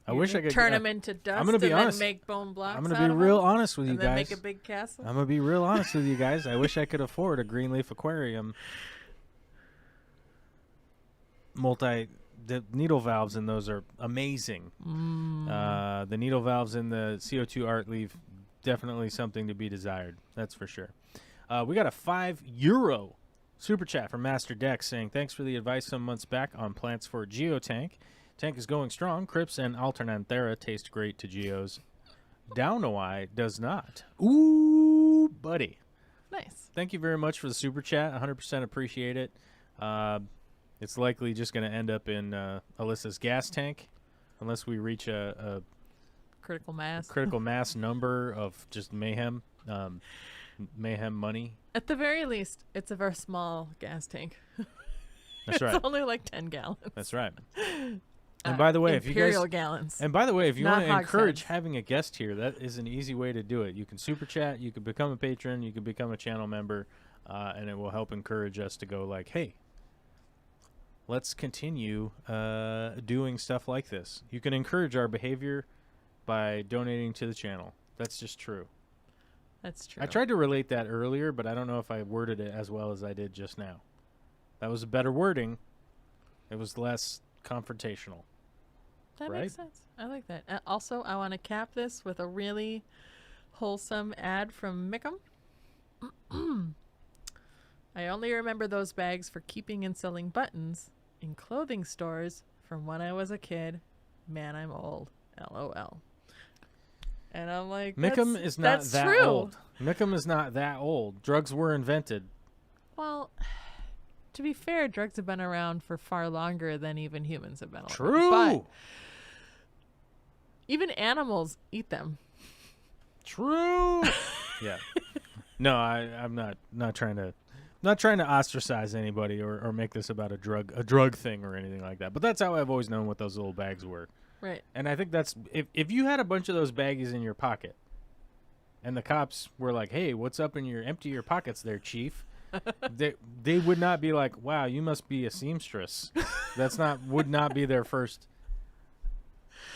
I wish I could turn them into dust. I'm gonna be honest. Then make bone blocks. I'm gonna be real honest with you and guys. then make a big castle. I'm gonna be real honest with you guys. I wish I could afford a Greenleaf aquarium. The needle valves in those are amazing. The needle valves in the CO2 art leave definitely something to be desired. That's for sure. We got a €5 super chat from Master Dex saying, thanks for the advice some months back on plants for Geotank. Tank is going strong. Crips and Alternanthera taste great to Geos. Downawai does not. Ooh, buddy. Nice. Thank you very much for the super chat. 100% appreciate it. It's likely just going to end up in Alyssa's gas tank unless we reach a critical mass number of just mayhem. Mayhem money. At the very least, it's a very small gas tank. That's right. It's only like 10 gallons. That's right. And by the way, if you guys gallons. And by the way, if you want to encourage heads. having a guest here, that is an easy way to do it. You can super chat, you can become a patron, you can become a channel member, and it will help encourage us to go like, hey, let's continue doing stuff like this. You can encourage our behavior by donating to the channel. That's just true. That's true. I tried to relate that earlier, but I don't know if I worded it as well as I did just now. That was a better wording. It was less confrontational. That right? makes sense. I like that. Also, I want to cap this with a really wholesome ad from Mickham. I only remember those bags for keeping and selling buttons in clothing stores from when I was a kid. Man, I'm old. LOL. And I'm like, Mickham is not that true. old. Mickham is not that old. Drugs were invented. Well, to be fair, drugs have been around for far longer than even humans have been around. True. But even animals eat them. True. Yeah. No, I'm not trying to ostracize anybody or make this about a drug thing or anything like that. But that's how I've always known what those little bags were. Right. And I think that's if you had a bunch of those baggies in your pocket and the cops were like, "Hey, what's up in empty your pockets there, chief?" they would not be like, "Wow, you must be a seamstress." would not be their first.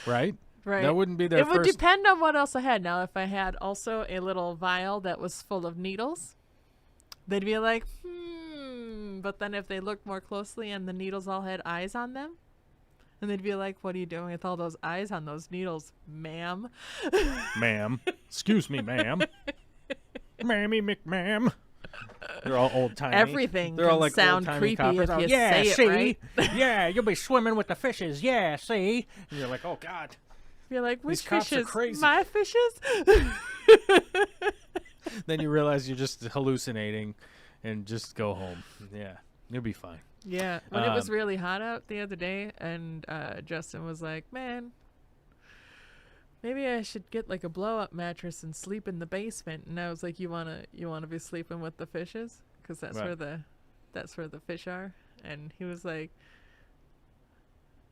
Right? Right. That wouldn't be their first. It would depend on what else I had. Now, if I had also a little vial that was full of needles, they'd be like, But then if they looked more closely and the needles all had eyes on them, and they'd be like, what are you doing with all those eyes on those needles, ma'am? Ma'am. Excuse me, ma'am. Mammy McMa'am. They're all old-timey. Everything They're all like sound old-timey creepy coppers. if you yeah, say see? it right. Yeah, you'll be swimming with the fishes. Yeah, see? And you're like, oh, God. You're like, These which cops are fishes? crazy. My fishes? Then you realize you're just hallucinating and just go home. Yeah, you'll be fine. Yeah. When it was really hot out the other day, and Justin was like, man, maybe I should get like a blow-up mattress and sleep in the basement. And I was like, you wanna be sleeping with the fishes? Because that's Right. where the fish are. And he was like,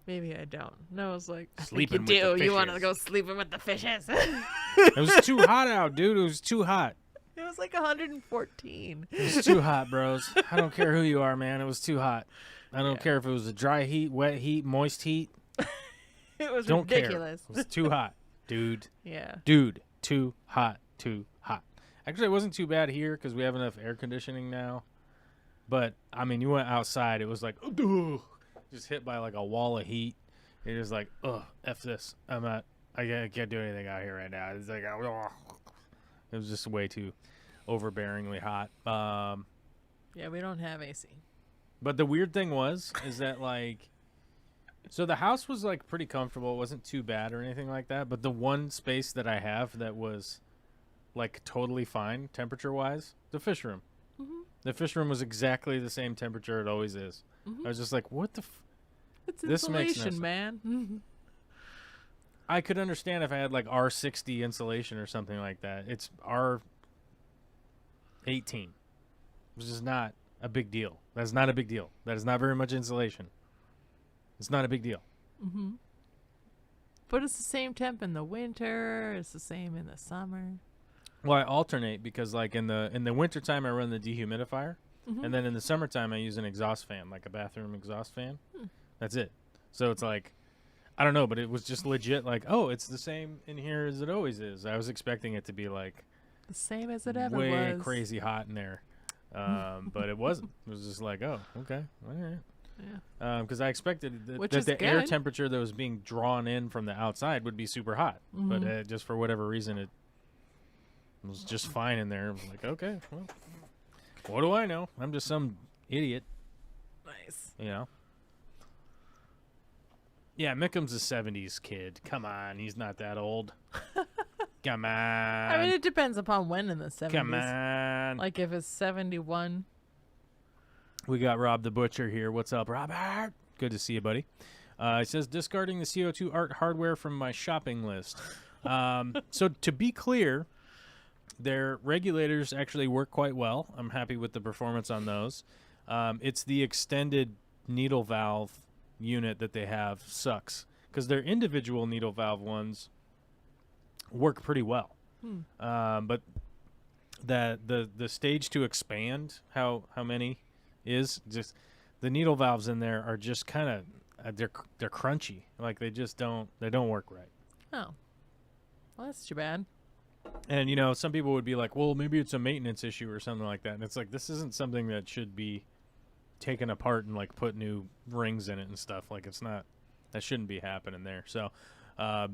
maybe I don't. And I was like, I Sleeping think with you the do. You want to fishes. go sleeping with the fishes? It was too hot out, dude. It was too hot. It was like 114. It was too hot, bros. I don't care who you are, man. It was too hot. I don't care if it was a dry heat, wet heat, moist heat. It was Don't ridiculous. care. It was too hot, dude. Yeah. Dude, too hot, too hot. Actually, it wasn't too bad here because we have enough air conditioning now. But, I mean, you went outside. It was like, ugh, just hit by like a wall of heat. You're just like, ugh, F this. I can't do anything out here right now. It's like, ugh. It was just way too overbearingly hot. Yeah, we don't have AC. But the weird thing is that like, so the house was like pretty comfortable. It wasn't too bad or anything like that. But the one space that I have that was like totally fine temperature wise, the fish room. Mm-hmm. The fish room was exactly the same temperature it always is. Mm-hmm. I was just like, what the It's this makes no insulation, man. I could understand if I had like R60 insulation or something like that. It's R18. Which is not a big deal. That's not a big deal. That is not very much insulation. It's not a big deal. Mm-hmm. But it's the same temp in the winter. It's the same in the summer. Well, I alternate because like in the wintertime I run the dehumidifier. Mm-hmm. And then in the summertime I use an exhaust fan, like a bathroom exhaust fan. That's it. So it's like, I don't know, but it was just legit like, oh, it's the same in here as it always is. I was expecting it to be like The same as it ever way was. crazy hot in there. But it wasn't. It was just like, oh, okay, all right. Yeah. Because I expected that Which is the air good. temperature that was being drawn in from the outside would be super hot. But Mhm. just for whatever reason, it was just fine in there. I was like, okay, well, what do I know? I'm just some idiot, Nice. you know? Yeah, Mickham's a 70s kid. Come on, he's not that old. Come on. I mean, it depends upon when in the 70s. Come on. Like if it's 71. We got Rob the Butcher here. What's up, Robert? Good to see you, buddy. He says, discarding the CO2 art hardware from my shopping list. So to be clear, their regulators actually work quite well. I'm happy with the performance on those. It's the extended needle valve unit that they have sucks because their individual needle valve ones work pretty well. But the stage to expand how many is just the needle valves in there are just kind of they're crunchy, like they don't work right. Oh. Well, that's too bad. And you know, some people would be like, well, maybe it's a maintenance issue or something like that, and it's like, this isn't something that should be taken apart and like put new rings in it and stuff. Like, it's not, that shouldn't be happening there. So my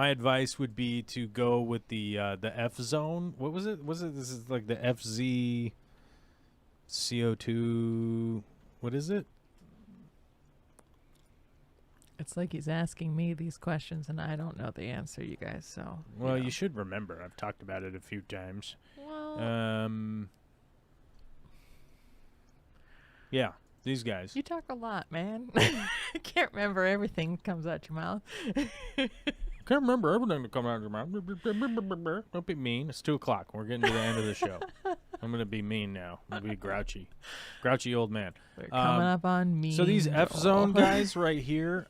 advice would be to go with the F zone. What was it? This is like the FZ CO2. What is it? It's like he's asking me these questions and I don't know the answer, you guys. So, Well, know. you should remember. I've talked about it a few times. Well, Yeah, these guys. you talk a lot, man. I can't remember everything that comes out your mouth. Can't remember everything that comes out of your mouth. Don't be mean. It's 2:00. We're getting to the end of the show. I'm gonna be mean now. I'm gonna be grouchy old man. We're coming up on me. So these F zone guys right here,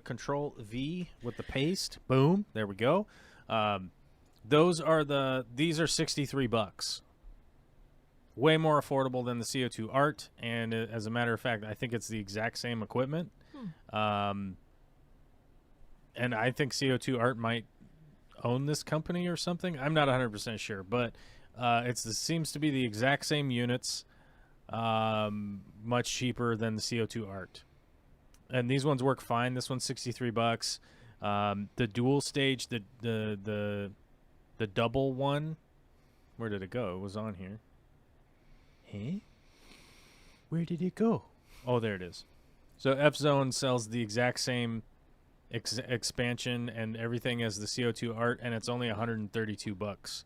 Control V with the paste. Boom. There we go. These are $63. Way more affordable than the CO2 Art, and as a matter of fact, I think it's the exact same equipment. And I think CO2 Art might own this company or something. I'm not 100% sure, but it seems to be the exact same units, much cheaper than the CO2 Art. And these ones work fine. This one's $63. The dual stage, the double one, where did it go? It was on here. Hey, where did it go? Oh, there it is. So F Zone sells the exact same expansion and everything as the CO2 art, and it's only $132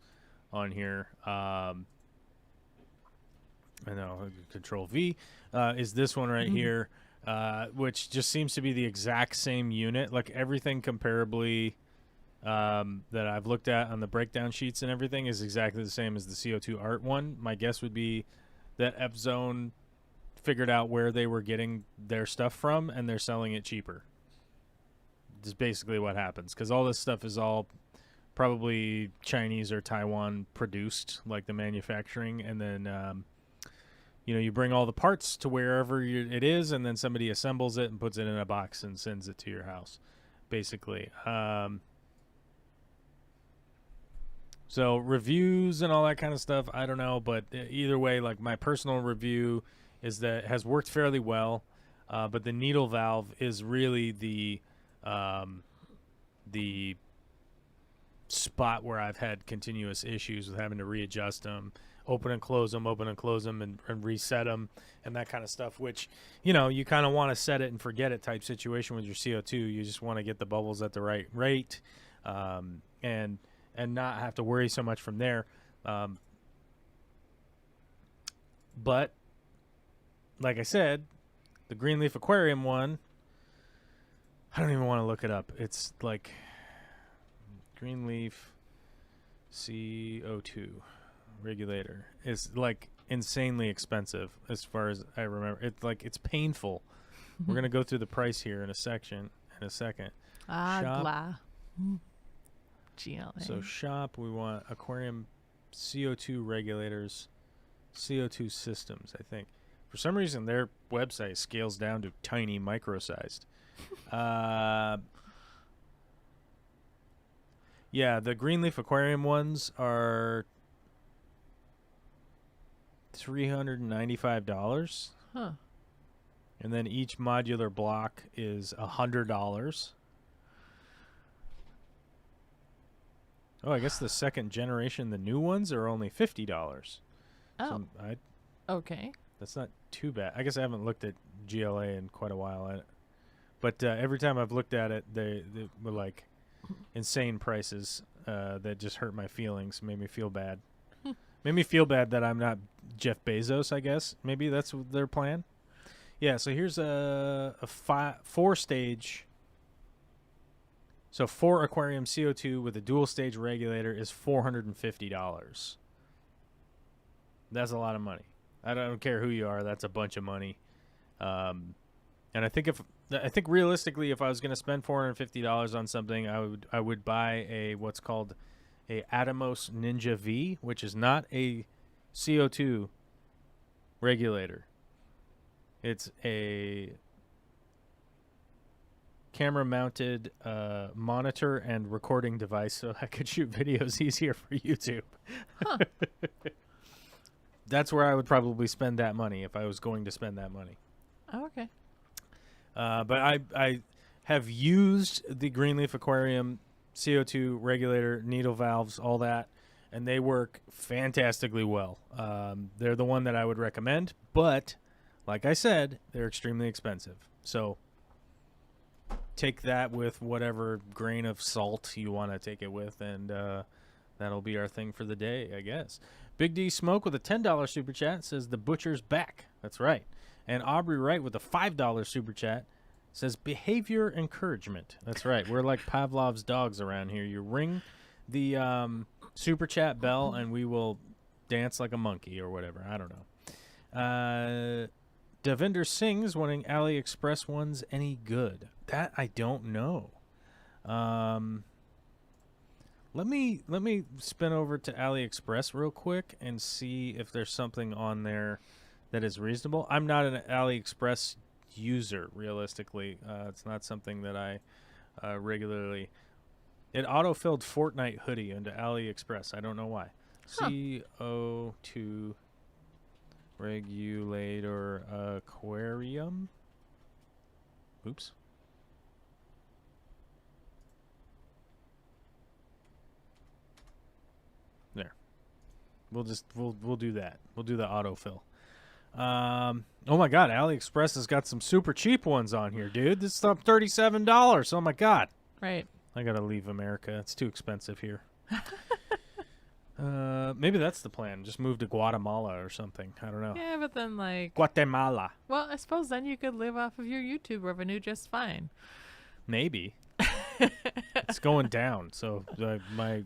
on here. I know, Control V is this one right here, which just seems to be the exact same unit. Like everything comparably that I've looked at on the breakdown sheets and everything is exactly the same as the CO2 art one. My guess would be that Epzone figured out where they were getting their stuff from, and they're selling it cheaper. Is basically what happens, because all this stuff is all probably Chinese or Taiwan produced, like the manufacturing, and then you bring all the parts to wherever it is, and then somebody assembles it and puts it in a box and sends it to your house, basically. So reviews and all that kind of stuff, I don't know, but either way, like my personal review is that it has worked fairly well, but the needle valve is really the spot where I've had continuous issues with having to readjust them, open and close them, and reset them, and that kind of stuff, which, you kind of want to set it and forget it type situation with your CO2. You just want to get the bubbles at the right rate, and not have to worry so much from there. But like I said, the Greenleaf Aquarium one, I don't even want to look it up. It's like Greenleaf CO2 regulator is like insanely expensive as far as I remember. It's painful. We're going to go through the price here in a second. GLA. GLA. So shop, we want Aquarium CO2 regulators, CO2 systems, I think. For some reason, their website scales down to tiny micro-sized. Yeah, the Greenleaf Aquarium ones are $395. Huh. And then each modular block is $100. Oh, I guess the second generation, the new ones, are only $50. Oh. So Okay. that's not too bad. I guess I haven't looked at GLA in quite a while. But every time I've looked at it, they were like insane prices that just hurt my feelings, made me feel bad. Made me feel bad that I'm not Jeff Bezos, I guess. Maybe that's their plan. Yeah, so here's a 4-stage. So 4 Aquarium CO2 with a dual-stage regulator is $450. That's a lot of money. I don't care who you are. That's a bunch of money. And I think realistically, if I was going to spend $450 on something, I would buy what's called a Atomos Ninja V, which is not a CO2 regulator. It's a camera-mounted monitor and recording device, so I could shoot videos easier for YouTube. Huh. That's where I would probably spend that money if I was going to spend that money. Oh, okay. But I have used the Greenleaf Aquarium CO2 regulator, needle valves, all that, and they work fantastically well. They're the one that I would recommend, but like I said, they're extremely expensive. So take that with whatever grain of salt you want to take it with, and that'll be our thing for the day, I guess. Big D Smoke with a $10 super chat says the butcher's back. That's right. And Aubrey Wright with a $5 super chat says behavior encouragement. That's right. We're like Pavlov's dogs around here. You ring the super chat bell and we will dance like a monkey or whatever. I don't know. Devinder Singh's wanting AliExpress ones any good. That I don't know. Let me spin over to AliExpress real quick and see if there's something on there that is reasonable. I'm not an AliExpress user, realistically. It's not something that I regularly. It auto-filled Fortnite hoodie into AliExpress. I don't know why. Huh. CO2 regulator aquarium. Oops. There. We'll do that. We'll do the autofill. Oh my God, AliExpress has got some super cheap ones on here, dude. This stuff $37. Oh my God. Right. I gotta leave America. It's too expensive here. Maybe that's the plan. Just move to Guatemala or something. I don't know. Yeah, but then like, Guatemala. well, I suppose then you could live off of your YouTube revenue just fine. Maybe. It's going down. So my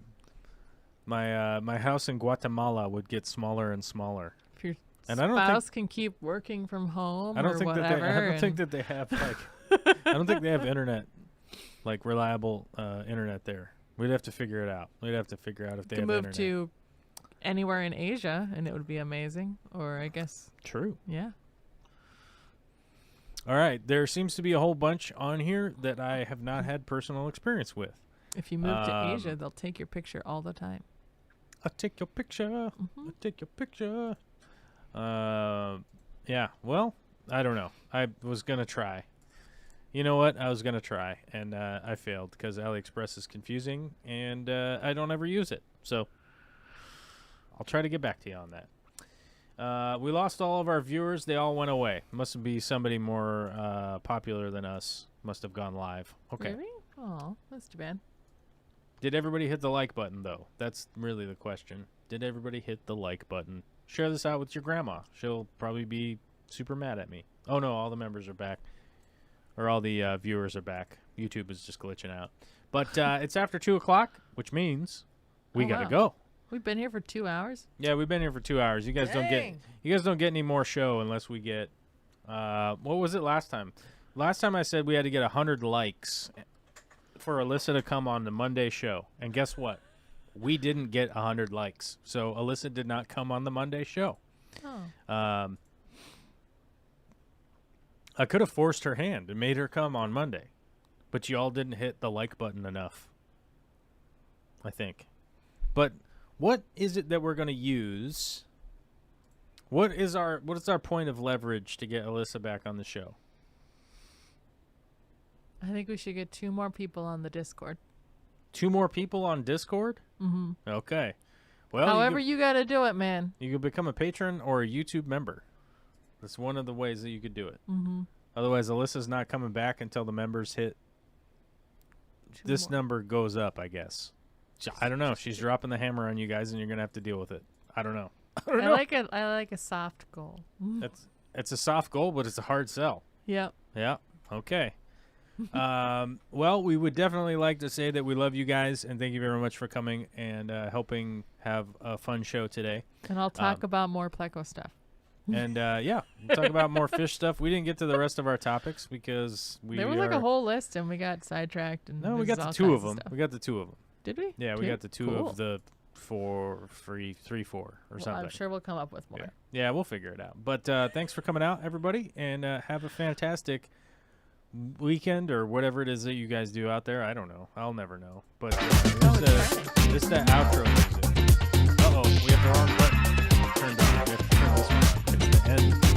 house in Guatemala would get smaller and smaller. If your And I don't spouse can keep working from home I don't or think whatever. that I don't think that they have like I don't think they have internet, like reliable internet there. We'd have to figure it out. We'd have to figure out if they could have move internet. to anywhere in Asia and it would be amazing. Or I guess, True. yeah. All right. There seems to be a whole bunch on here that I have not had personal experience with. If you move to Asia, they'll take your picture all the time. I'll take your picture. Mm-hmm. I'll take your picture. Yeah. Well, I don't know. I was going to try. You know what? I was going to try, and I failed because AliExpress is confusing, and I don't ever use it. So I'll try to get back to you on that. We lost all of our viewers. They all went away. Must be somebody more popular than us. Must have gone live. Okay. Really? Oh, that's too bad. Did everybody hit the like button, though? That's really the question. Did everybody hit the like button? Share this out with your grandma. She'll probably be super mad at me. Oh, no, all the members are back. Or all the viewers are back. YouTube is just glitching out. But it's after 2 o'clock, which means we got to go. We've been here for 2 hours. Yeah, we've been here for 2 hours. You guys don't get any more show unless we get what was it last time? Last time I said we had to get 100 likes for Alyssa to come on the Monday show. And guess what? We didn't get 100 likes. So Alyssa did not come on the Monday show. Oh. I could have forced her hand and made her come on Monday. But you all didn't hit the like button enough. I think. But what is it that we're going to use? What is our point of leverage to get Alyssa back on the show? I think we should get 2 more people on the Discord. 2 more people on Discord? Mm-hmm. Okay. Well, however you got to do it, man. You could become a patron or a YouTube member. That's one of the ways that you could do it. Mm-hmm. Otherwise, Alyssa's not coming back until the members hit. This number goes up, I guess. I don't know. She's dropping the hammer on you guys, and you're gonna have to deal with it. I don't know. I like a soft goal. It's a soft goal, but it's a hard sell. Yep. Yeah. Okay. Well, we would definitely like to say that we love you guys, and thank you very much for coming and helping have a fun show today. And I'll talk about more Pleco stuff. And yeah, we'll talk about more fish stuff. We didn't get to the rest of our topics because there was like a whole list, and we got sidetracked. And no, we got the 2 of them. We got the 2 of them. Did we? Yeah, 2? we got the 2 Cool. of the 4, 3, 4 or something. I'm sure we'll come up with more. Yeah, we'll figure it out. But thanks for coming out, everybody, and have a fantastic weekend or whatever it is that you guys do out there. I don't know. I'll never know. But this that outro music. Uh-oh, we have the wrong button turned on. We have to turn this one on. It's the end.